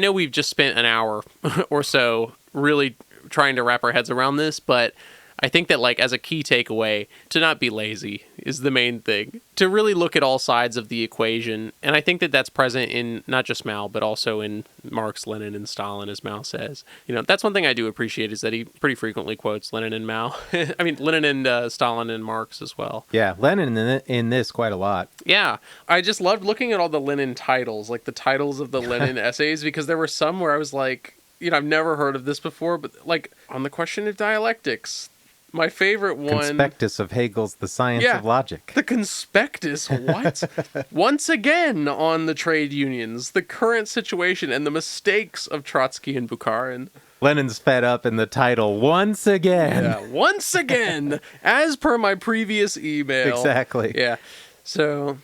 S2: know we've just spent an hour or so really trying to wrap our heads around this, but I think that, like, as a key takeaway, to not be lazy is the main thing. To really look at all sides of the equation. And I think that that's present in not just Mao, but also in Marx, Lenin, and Stalin, as Mao says. That's one thing I do appreciate, is that he pretty frequently quotes Lenin and Mao. I mean, Lenin and Stalin and Marx as well.
S1: Yeah, Lenin in this quite a lot.
S2: Yeah. I just loved looking at all the Lenin titles, like the titles of the Lenin essays, because there were some where I was like, I've never heard of this before, but, like, on the question of dialectics, my favorite one...
S1: Conspectus of Hegel's The Science of Logic.
S2: The Conspectus, what? Once again on the trade unions, the current situation, and the mistakes of Trotsky and Bukharin.
S1: Lenin's fed up in the title, once again.
S2: Yeah, once again, as per my previous email.
S1: Exactly.
S2: Yeah. So,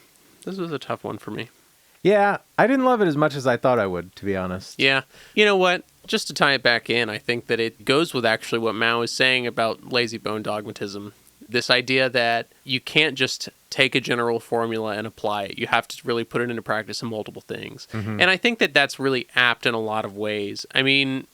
S2: This was a tough one for me.
S1: Yeah, I didn't love it as much as I thought I would, to be honest.
S2: Yeah. You know what? Just to tie it back in, I think that it goes with actually what Mao is saying about lazy bone dogmatism. This idea that you can't just take a general formula and apply it. You have to really put it into practice in multiple things. And I think that that's really apt in a lot of ways. I mean,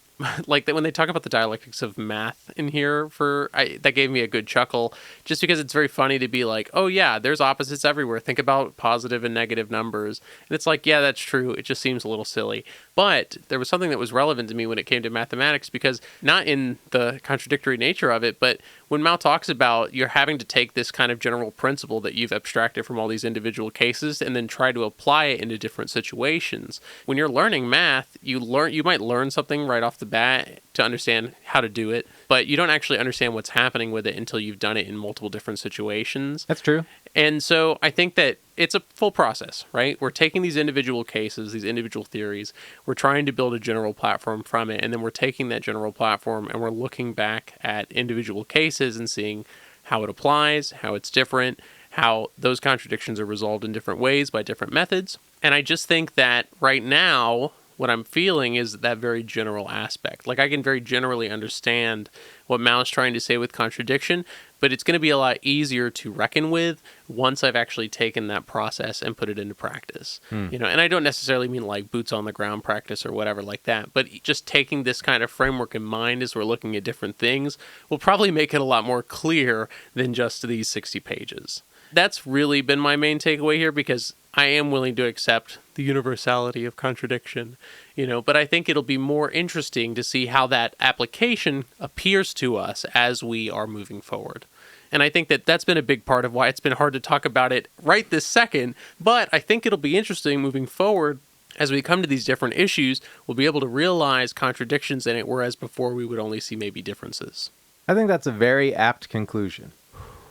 S2: like when they talk about the dialectics of math in here, that gave me a good chuckle, just because it's very funny to be like, oh yeah, there's opposites everywhere. Think about positive and negative numbers. And it's like, yeah, that's true. It just seems a little silly. But there was something that was relevant to me when it came to mathematics, because not in the contradictory nature of it, but when Mao talks about you're having to take this kind of general principle that you've abstracted from all these individual cases and then try to apply it into different situations. When you're learning math, you might learn something right off the bat to understand how to do it, but you don't actually understand what's happening with it until you've done it in multiple different situations.
S1: That's true.
S2: And so I think that it's a full process, right? We're taking these individual cases, these individual theories, we're trying to build a general platform from it, and then we're taking that general platform and we're looking back at individual cases and seeing how it applies, how it's different, how those contradictions are resolved in different ways by different methods. And I just think that right now, what I'm feeling is that very general aspect. Like, I can very generally understand what Mao's trying to say with contradiction, but it's going to be a lot easier to reckon with once I've actually taken that process and put it into practice. You know, and I don't necessarily mean like boots on the ground practice or whatever like that, but just taking this kind of framework in mind as we're looking at different things will probably make it a lot more clear than just these 60 pages. That's really been my main takeaway here, because I am willing to accept the universality of contradiction, you know, but I think it'll be more interesting to see how that application appears to us as we are moving forward. And I think that that's been a big part of why it's been hard to talk about it right this second, but I think it'll be interesting moving forward. As we come to these different issues, we'll be able to realize contradictions in it, whereas before we would only see maybe differences.
S1: I think that's a very apt conclusion.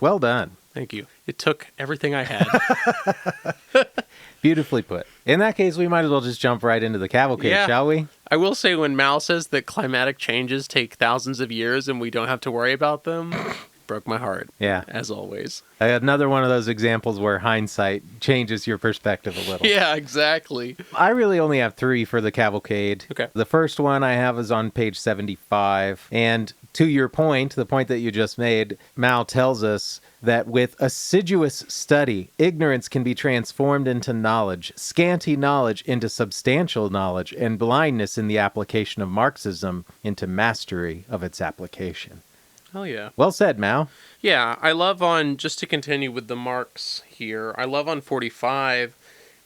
S1: Well done.
S2: Thank you. It took everything I had.
S1: Beautifully put. In that case, we might as well just jump right into the cavalcade, shall we?
S2: I will say, when Mao says that climatic changes take thousands of years and we don't have to worry about them, broke my heart.
S1: Yeah.
S2: As always.
S1: Another one of those examples where hindsight changes your perspective a little.
S2: Yeah, exactly.
S1: I really only have 3 for the cavalcade.
S2: Okay.
S1: The first one I have is on page 75. And to your point, the point that you just made, Mao tells us that with assiduous study, ignorance can be transformed into knowledge, scanty knowledge into substantial knowledge, and blindness in the application of Marxism into mastery of its application.
S2: Oh, yeah.
S1: Well said, Mao.
S2: Yeah, I love just to continue with the Marx here, I love on 45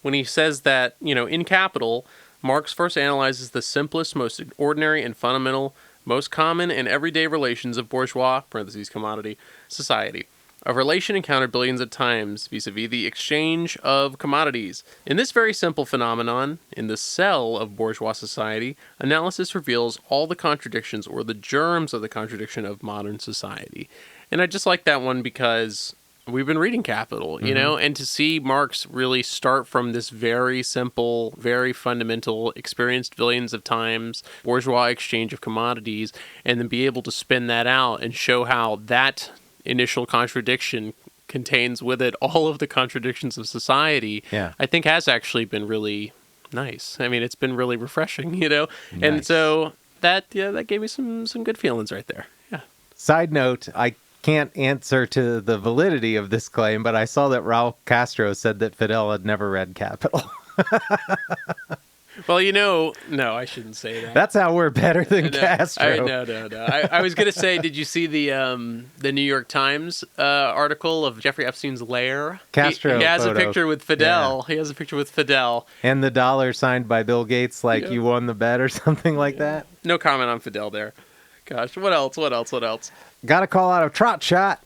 S2: when he says that, you know, in Capital, Marx first analyzes the simplest, most ordinary and fundamental, most common and everyday relations of bourgeois, parentheses, commodity, society. A relation encountered billions of times vis-a-vis the exchange of commodities. In this very simple phenomenon, in the cell of bourgeois society, analysis reveals all the contradictions or the germs of the contradiction of modern society. And I just like that one because we've been reading Capital, you know, and to see Marx really start from this very simple, very fundamental, experienced billions of times, bourgeois exchange of commodities, and then be able to spin that out and show how that initial contradiction contains with it all of the contradictions of society, I think has actually been really nice. I mean, it's been really refreshing, you know? Nice. And so that gave me some good feelings right there. Yeah.
S1: Side note, I can't answer to the validity of this claim, but I saw that Raul Castro said that Fidel had never read Capital.
S2: Well, you know, no, I shouldn't say that.
S1: That's how we're better than Castro.
S2: No. I was going to say, did you see the New York Times article of Jeffrey Epstein's lair?
S1: Castro
S2: He has
S1: photo.
S2: a picture with Fidel.
S1: Yeah.
S2: He has a picture with Fidel.
S1: And the dollar signed by Bill Gates like you won the bet or something like that.
S2: No comment on Fidel there. Gosh, what else?
S1: Got to call out a trot shot.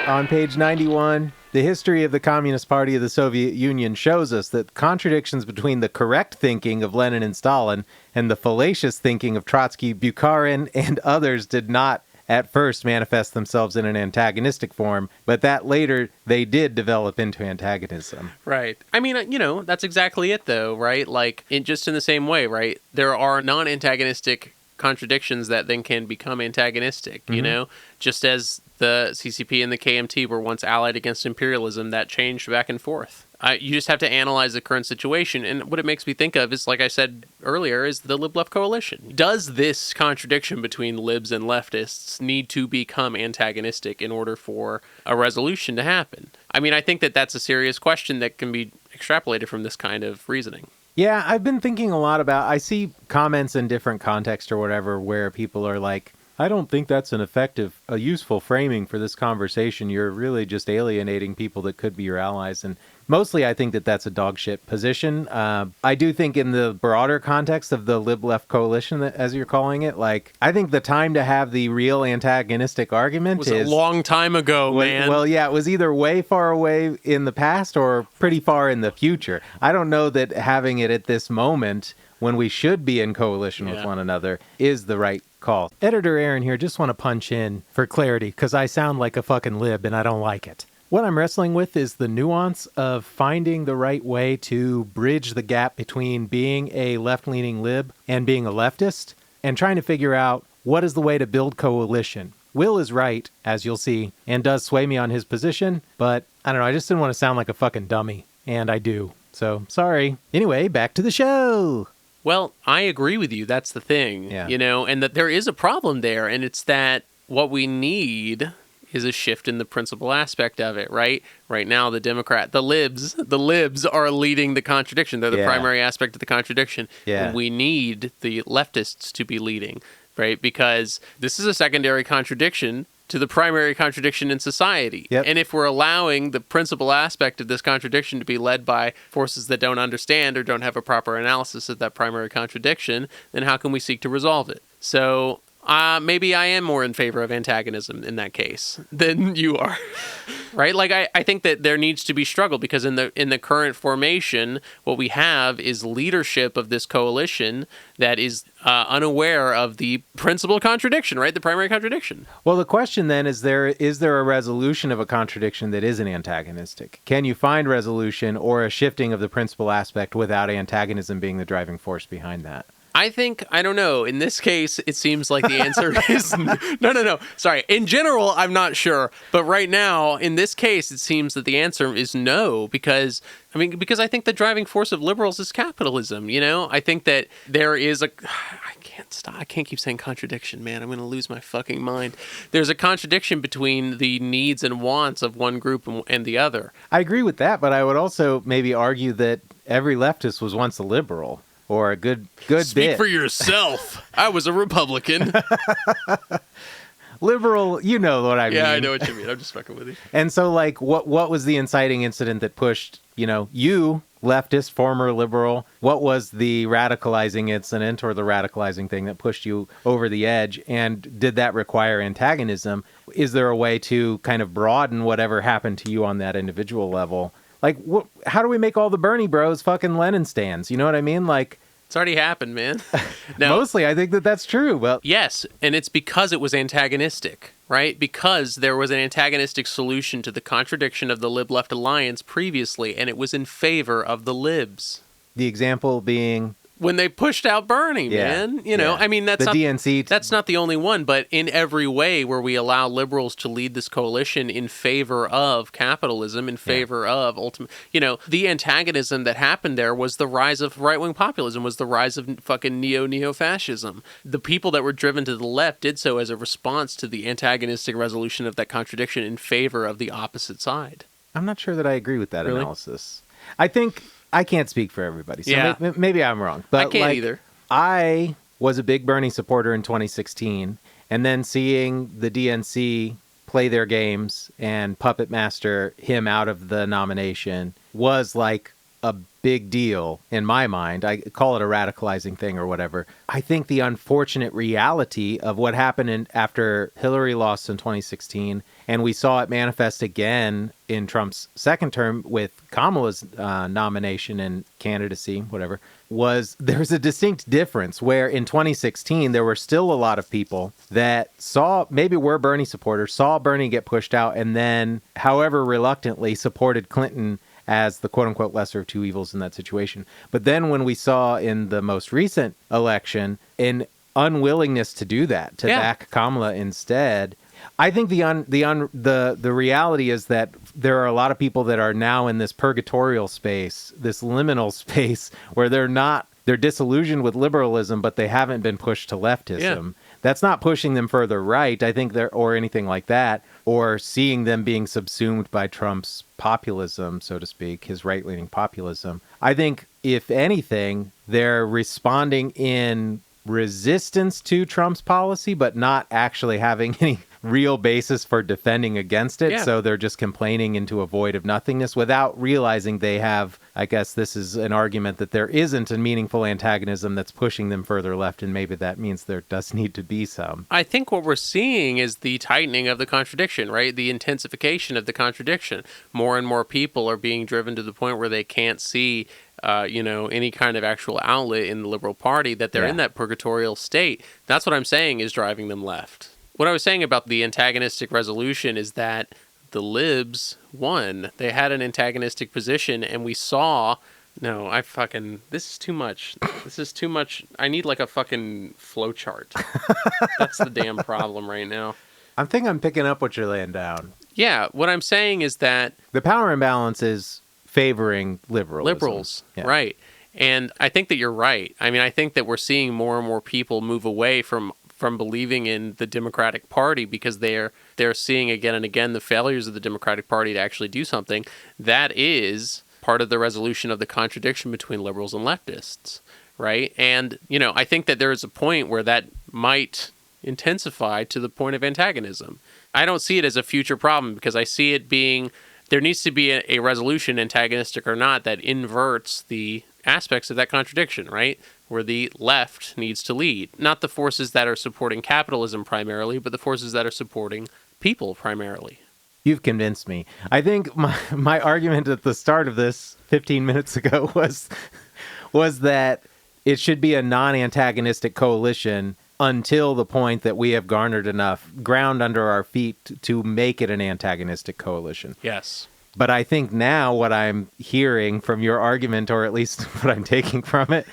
S1: On page 91, the history of the Communist Party of the Soviet Union shows us that contradictions between the correct thinking of Lenin and Stalin and the fallacious thinking of Trotsky, Bukharin, and others did not at first manifest themselves in an antagonistic form, but that later they did develop into antagonism.
S2: Right. I mean, you know, that's exactly it, though, right? Like, just in the same way, right? There are non-antagonistic contradictions that then can become antagonistic, you know? Just as the CCP and the KMT were once allied against imperialism, that changed back and forth. You just have to analyze the current situation. And what it makes me think of is, like I said earlier, is the lib-left coalition. Does this contradiction between libs and leftists need to become antagonistic in order for a resolution to happen? I mean, I think that that's a serious question that can be extrapolated from this kind of reasoning.
S1: Yeah, I've been thinking a lot about, I see comments in different contexts or whatever where people are like, I don't think that's a useful framing for this conversation. You're really just alienating people that could be your allies. And mostly I think that that's a dog shit position. I do think in the broader context of the lib-left coalition, as you're calling it, like, I think the time to have the real antagonistic argument
S2: was a long time ago, man.
S1: Well, yeah, it was either way far away in the past or pretty far in the future. I don't know that having it at this moment when we should be in coalition with one another is the right call. Editor Aaron here, just want to punch in for clarity because I sound like a fucking lib and I don't like it. What I'm wrestling with is the nuance of finding the right way to bridge the gap between being a left-leaning lib and being a leftist and trying to figure out what is the way to build coalition. Will is right, as you'll see, and does sway me on his position, but I don't know, I just didn't want to sound like a fucking dummy, and I do. So, sorry. Anyway, back to the show.
S2: Well, I agree with you. That's the thing, and that there is a problem there. And it's that what we need is a shift in the principal aspect of it, right? Right now, the libs are leading the contradiction. They're the primary aspect of the contradiction.
S1: Yeah.
S2: And we need the leftists to be leading, right? Because this is a secondary contradiction to the primary contradiction in society.
S1: Yep.
S2: And if we're allowing the principal aspect of this contradiction to be led by forces that don't understand or don't have a proper analysis of that primary contradiction, then how can we seek to resolve it? So maybe I am more in favor of antagonism in that case than you are, right? Like I think that there needs to be struggle because in the current formation, what we have is leadership of this coalition that is unaware of the principal contradiction, right? The primary contradiction.
S1: Well, the question then is there a resolution of a contradiction that isn't antagonistic? Can you find resolution or a shifting of the principal aspect without antagonism being the driving force behind that?
S2: I don't know. In this case, it seems like the answer is no. Sorry. In general, I'm not sure. But right now, in this case, it seems that the answer is no, because I think the driving force of liberals is capitalism. I think that there is I can't keep saying contradiction, man. I'm going to lose my fucking mind. There's a contradiction between the needs and wants of one group and the other.
S1: I agree with that, but I would also maybe argue that every leftist was once a liberal. Or a good
S2: Speak
S1: bit.
S2: for yourself. I was a Republican.
S1: Liberal, you know what I mean.
S2: Yeah, I know what you mean. I'm just fucking with you.
S1: And so, like, what was the inciting incident that pushed, you, leftist, former liberal, what was the radicalizing incident or the radicalizing thing that pushed you over the edge? And did that require antagonism? Is there a way to kind of broaden whatever happened to you on that individual level? Like, how do we make all the Bernie bros fucking Lenin stands? You know what I mean? Like,
S2: it's already happened, man.
S1: Now, mostly, I think that's true. Well,
S2: yes, and it's because it was antagonistic, right? Because there was an antagonistic solution to the contradiction of the lib-left alliance previously, and it was in favor of the libs.
S1: The example being...
S2: when they pushed out Bernie, man. I mean, that's
S1: the DNC.
S2: That's not the only one, but in every way where we allow liberals to lead this coalition in favor of capitalism, in favor of ultimate, the antagonism that happened there was the rise of right-wing populism, was the rise of fucking neo-fascism. The people that were driven to the left did so as a response to the antagonistic resolution of that contradiction in favor of the opposite side.
S1: I'm not sure that I agree with that analysis. I think... I can't speak for everybody, so maybe I'm wrong. But
S2: I can't either.
S1: I was a big Bernie supporter in 2016, and then seeing the DNC play their games and puppet master him out of the nomination was like a big deal in my mind. I call it a radicalizing thing or whatever. I think the unfortunate reality of what happened after Hillary lost in 2016, and we saw it manifest again in Trump's second term with Kamala's nomination and candidacy, whatever, was there's a distinct difference where in 2016, there were still a lot of people that maybe were Bernie supporters, saw Bernie get pushed out, and then, however reluctantly, supported Clinton as the quote-unquote lesser of two evils in that situation. But then when we saw in the most recent election an unwillingness to do that, to back Kamala instead, I think the reality is that there are a lot of people that are now in this purgatorial space, this liminal space, where they're disillusioned with liberalism, but they haven't been pushed to leftism.
S2: Yeah.
S1: That's not pushing them further right, I think, or anything like that, or seeing them being subsumed by Trump's populism, so to speak, his right-leaning populism. I think, if anything, they're responding in resistance to Trump's policy, but not actually having any real basis for defending against it.
S2: Yeah.
S1: So they're just complaining into a void of nothingness without realizing they have, I guess this is an argument, that there isn't a meaningful antagonism that's pushing them further left, and maybe that means there does need to be some.
S2: I think what we're seeing is the tightening of the contradiction, right? The intensification of the contradiction. More and more people are being driven to the point where they can't see any kind of actual outlet in the Liberal Party, that they're in that purgatorial state. That's what I'm saying is driving them left. What I was saying about the antagonistic resolution is that the libs won. They had an antagonistic position, and we saw... No, this is too much. This is too much. I need like a fucking flowchart. That's the damn problem right now.
S1: I think I'm picking up what you're laying down.
S2: Yeah, what I'm saying is that...
S1: The power imbalance is favoring
S2: liberals, right. And I think that you're right. I mean, I think that we're seeing more and more people move away from believing in the Democratic Party because they're seeing again and again the failures of the Democratic Party to actually do something. That is part of the resolution of the contradiction between liberals and leftists, right? And, I think that there is a point where that might intensify to the point of antagonism. I don't see it as a future problem because I see it being... There needs to be a resolution, antagonistic or not, that inverts the aspects of that contradiction, right? Where the left needs to lead. Not the forces that are supporting capitalism primarily, but the forces that are supporting people primarily.
S1: You've convinced me. I think my argument at the start of this 15 minutes ago was that it should be a non-antagonistic coalition until the point that we have garnered enough ground under our feet to make it an antagonistic coalition.
S2: Yes.
S1: But I think now what I'm hearing from your argument, or at least what I'm taking from it,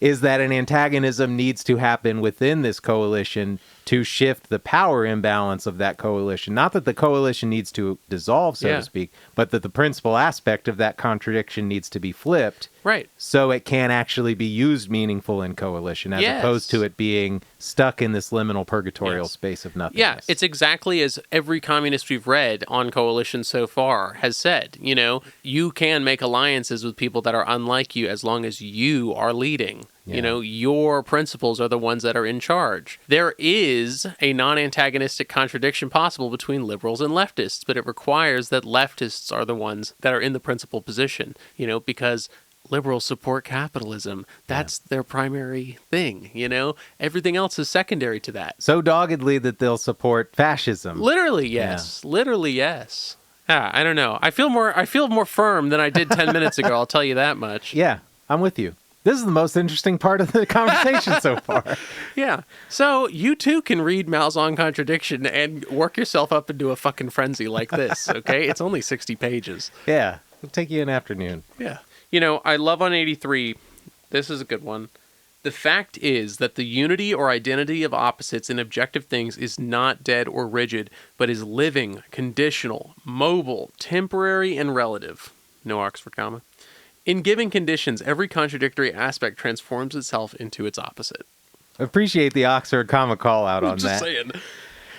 S1: is that an antagonism needs to happen within this coalition to shift the power imbalance of that coalition. Not that the coalition needs to dissolve, so to speak, but that the principal aspect of that contradiction needs to be flipped.
S2: Right.
S1: So it can actually be used meaningful in coalition, as opposed to it being stuck in this liminal purgatorial space of nothingness.
S2: Yeah, it's exactly as every communist we've read on coalition so far has said. You can make alliances with people that are unlike you as long as you are leading. Yeah. Your principles are the ones that are in charge. There is a non-antagonistic contradiction possible between liberals and leftists, but it requires that leftists are the ones that are in the principal position, because liberals support capitalism. That's their primary thing, Everything else is secondary to that.
S1: So doggedly that they'll support fascism.
S2: Literally, yes. Yeah. Literally, yes. I don't know. I feel more firm than I did 10 minutes ago, I'll tell you that much.
S1: Yeah, I'm with you. This is the most interesting part of the conversation so far.
S2: Yeah. So you too can read Malzahn Contradiction and work yourself up into a fucking frenzy like this, okay? It's only 60 pages.
S1: Yeah. It'll take you an afternoon.
S2: Yeah. I love on 83, this is a good one. The fact is that the unity or identity of opposites in objective things is not dead or rigid, but is living, conditional, mobile, temporary, and relative. No Oxford comma. In given conditions, every contradictory aspect transforms itself into its opposite.
S1: Appreciate the Oxford comma call out on
S2: Just
S1: that.
S2: saying.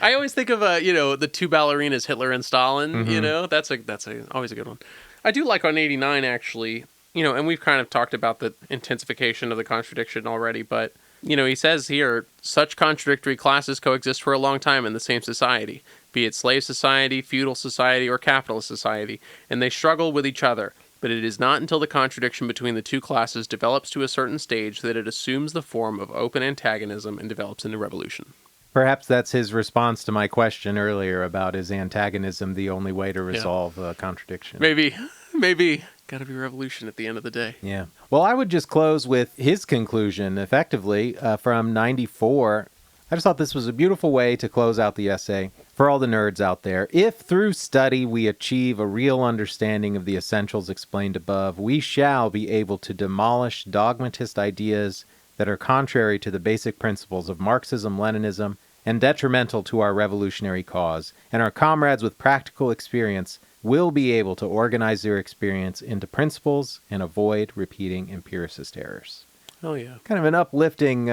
S2: I always think of the two ballerinas, Hitler and Stalin. Mm-hmm. That's always a good one. I do like on 89 actually. And we've kind of talked about the intensification of the contradiction already, but he says here, such contradictory classes coexist for a long time in the same society, be it slave society, feudal society, or capitalist society, and they struggle with each other. But it is not until the contradiction between the two classes develops to a certain stage that it assumes the form of open antagonism and develops into revolution.
S1: Perhaps that's his response to my question earlier about, is antagonism the only way to resolve a contradiction?
S2: Maybe. Gotta be revolution at the end of the day.
S1: Yeah. Well, I would just close with his conclusion, effectively, from 94. I just thought this was a beautiful way to close out the essay. For all the nerds out there, if through study we achieve a real understanding of the essentials explained above, we shall be able to demolish dogmatist ideas that are contrary to the basic principles of Marxism, Leninism, and detrimental to our revolutionary cause, and our comrades with practical experience will be able to organize their experience into principles and avoid repeating empiricist errors.
S2: Oh, yeah.
S1: Kind of an uplifting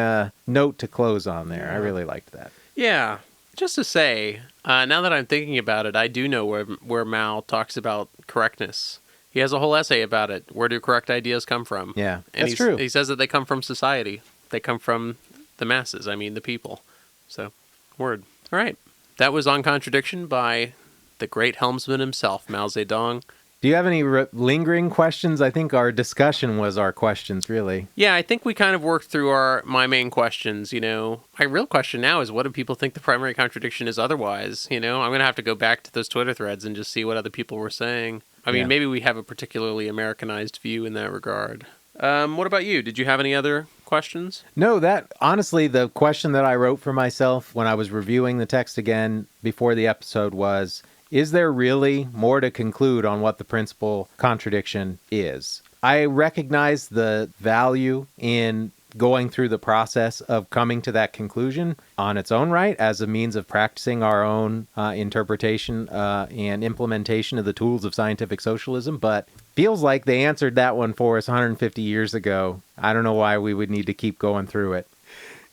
S1: note to close on there.
S2: Yeah.
S1: I really liked that.
S2: Yeah. Just to say, now that I'm thinking about it, I do know where Mao talks about correctness. He has a whole essay about it. Where do correct ideas come from?
S1: Yeah,
S2: and
S1: that's true.
S2: He says that they come from society. They come from the masses. I mean, the people. So, word. All right. That was On Contradiction by the great helmsman himself, Mao Zedong.
S1: Do you have any lingering questions? I think our discussion was our questions, really.
S2: Yeah, I think we kind of worked through my main questions, My real question now is, what do people think the primary contradiction is otherwise? I'm going to have to go back to those Twitter threads and just see what other people were saying. I mean, maybe we have a particularly Americanized view in that regard. What about you? Did you have any other questions?
S1: No, honestly, the question that I wrote for myself when I was reviewing the text again before the episode was, is there really more to conclude on what the principal contradiction is? I recognize the value in going through the process of coming to that conclusion on its own right as a means of practicing our own interpretation and implementation of the tools of scientific socialism, but feels like they answered that one for us 150 years ago. I don't know why we would need to keep going through it.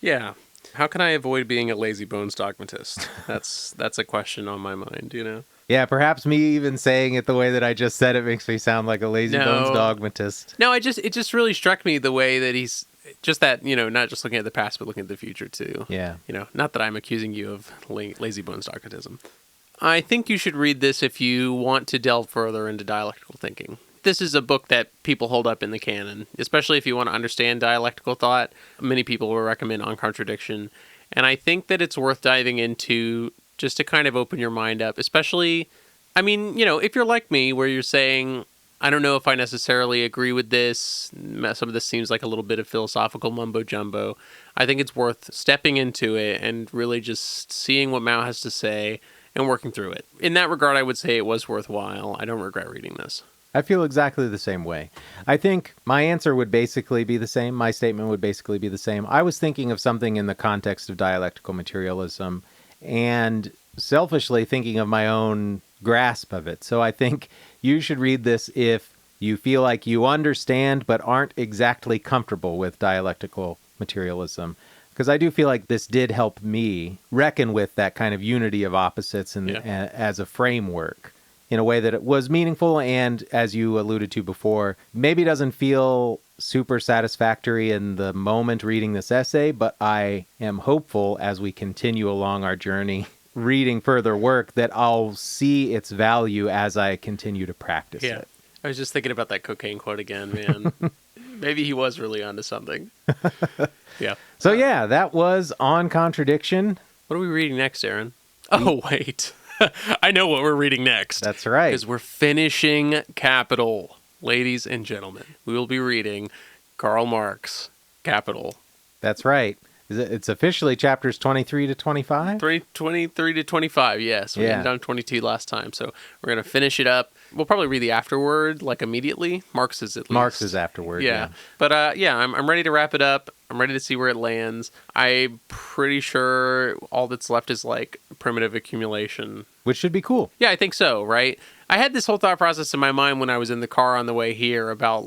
S2: Yeah. How can I avoid being a lazy bones dogmatist? That's a question on my mind,
S1: Yeah, perhaps me even saying it the way that I just said it makes me sound like a lazy bones dogmatist.
S2: No, it just really struck me the way that he's just that, not just looking at the past, but looking at the future too.
S1: Yeah.
S2: Not that I'm accusing you of lazy bones dogmatism. I think you should read this if you want to delve further into dialectical thinking. This is a book that people hold up in the canon, especially if you want to understand dialectical thought. Many people will recommend On Contradiction. And I think that it's worth diving into just to kind of open your mind up, especially, if you're like me, where you're saying, I don't know if I necessarily agree with this. Some of this seems like a little bit of philosophical mumbo jumbo. I think it's worth stepping into it and really just seeing what Mao has to say and working through it. In that regard, I would say it was worthwhile. I don't regret reading this.
S1: I feel exactly the same way. I think my answer would basically be the same. My statement would basically be the same. I was thinking of something in the context of dialectical materialism and selfishly thinking of my own grasp of it. So I think you should read this if you feel like you understand but aren't exactly comfortable with dialectical materialism. Because I do feel like this did help me reckon with that kind of unity of opposites and as a framework in a way that it was meaningful and, as you alluded to before, maybe doesn't feel super satisfactory in the moment reading this essay, but I am hopeful as we continue along our journey reading further work that I'll see its value as I continue to practice it.
S2: I was just thinking about that cocaine quote again, man. Maybe he was really onto something. Yeah.
S1: So that was On Contradiction.
S2: What are we reading next, Aaron? Oh, wait. I know what we're reading next.
S1: That's right.
S2: Because we're finishing Capital, ladies and gentlemen. We will be reading Karl Marx, Capital.
S1: That's right. It's officially chapters 23 to 25?
S2: 23 to 25, yes. We ended on 22 last time, so we're going to finish it up. We'll probably read the afterword, immediately. Marx's at least.
S1: Marx's afterword, yeah.
S2: But, I'm ready to wrap it up. I'm ready to see where it lands. I'm pretty sure all that's left is, primitive accumulation.
S1: Which should be cool.
S2: Yeah, I think so, right? I had this whole thought process in my mind when I was in the car on the way here about,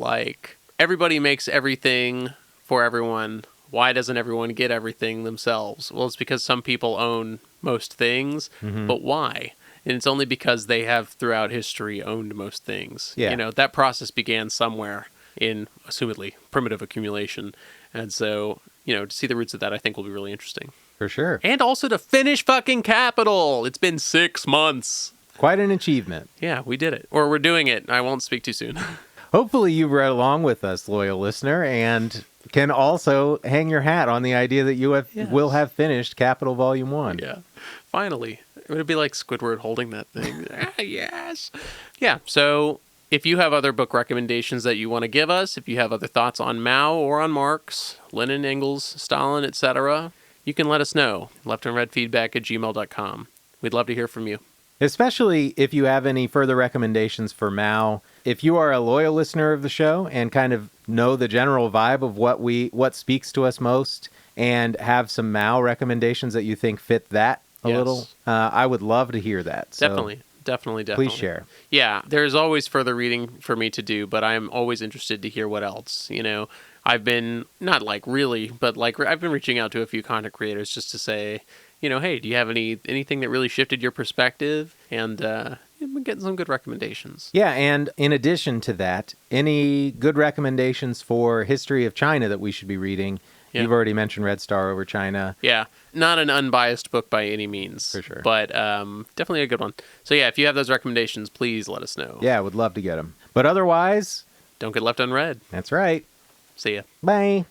S2: everybody makes everything for everyone. Why doesn't everyone get everything themselves? Well, it's because some people own most things, but why? And it's only because they have, throughout history, owned most things.
S1: Yeah.
S2: That process began somewhere in, assumedly, primitive accumulation. And so, to see the roots of that, I think will be really interesting.
S1: For sure.
S2: And also to finish fucking Capital. It's been 6 months.
S1: Quite an achievement.
S2: Yeah, we did it. Or we're doing it. I won't speak too soon.
S1: Hopefully you've read along with us, loyal listener, and can also hang your hat on the idea that you will have finished Capital Volume 1.
S2: Yeah, finally. It would be like Squidward holding that thing. Yes. Yeah, so if you have other book recommendations that you want to give us, if you have other thoughts on Mao or on Marx, Lenin, Engels, Stalin, etc., you can let us know. leftandredfeedback@gmail.com. We'd love to hear from you.
S1: Especially if you have any further recommendations for Mao. If you are a loyal listener of the show and kind of know the general vibe of what speaks to us most and have some Mao recommendations that you think fit that a little, I would love to hear that. So
S2: Definitely.
S1: please share.
S2: Yeah, there's always further reading for me to do, but I'm always interested to hear what else. I've been, not like really, but like I've been reaching out to a few content creators just to say, hey, do you have anything that really shifted your perspective? And I've been getting some good recommendations.
S1: Yeah, and in addition to that, any good recommendations for history of China that we should be reading? Yeah. You've already mentioned Red Star Over China.
S2: Yeah, not an unbiased book by any means.
S1: For sure.
S2: But definitely a good one. So yeah, if you have those recommendations, please let us know.
S1: Yeah, I would love to get them. But otherwise...
S2: don't get left unread.
S1: That's right.
S2: See ya.
S1: Bye.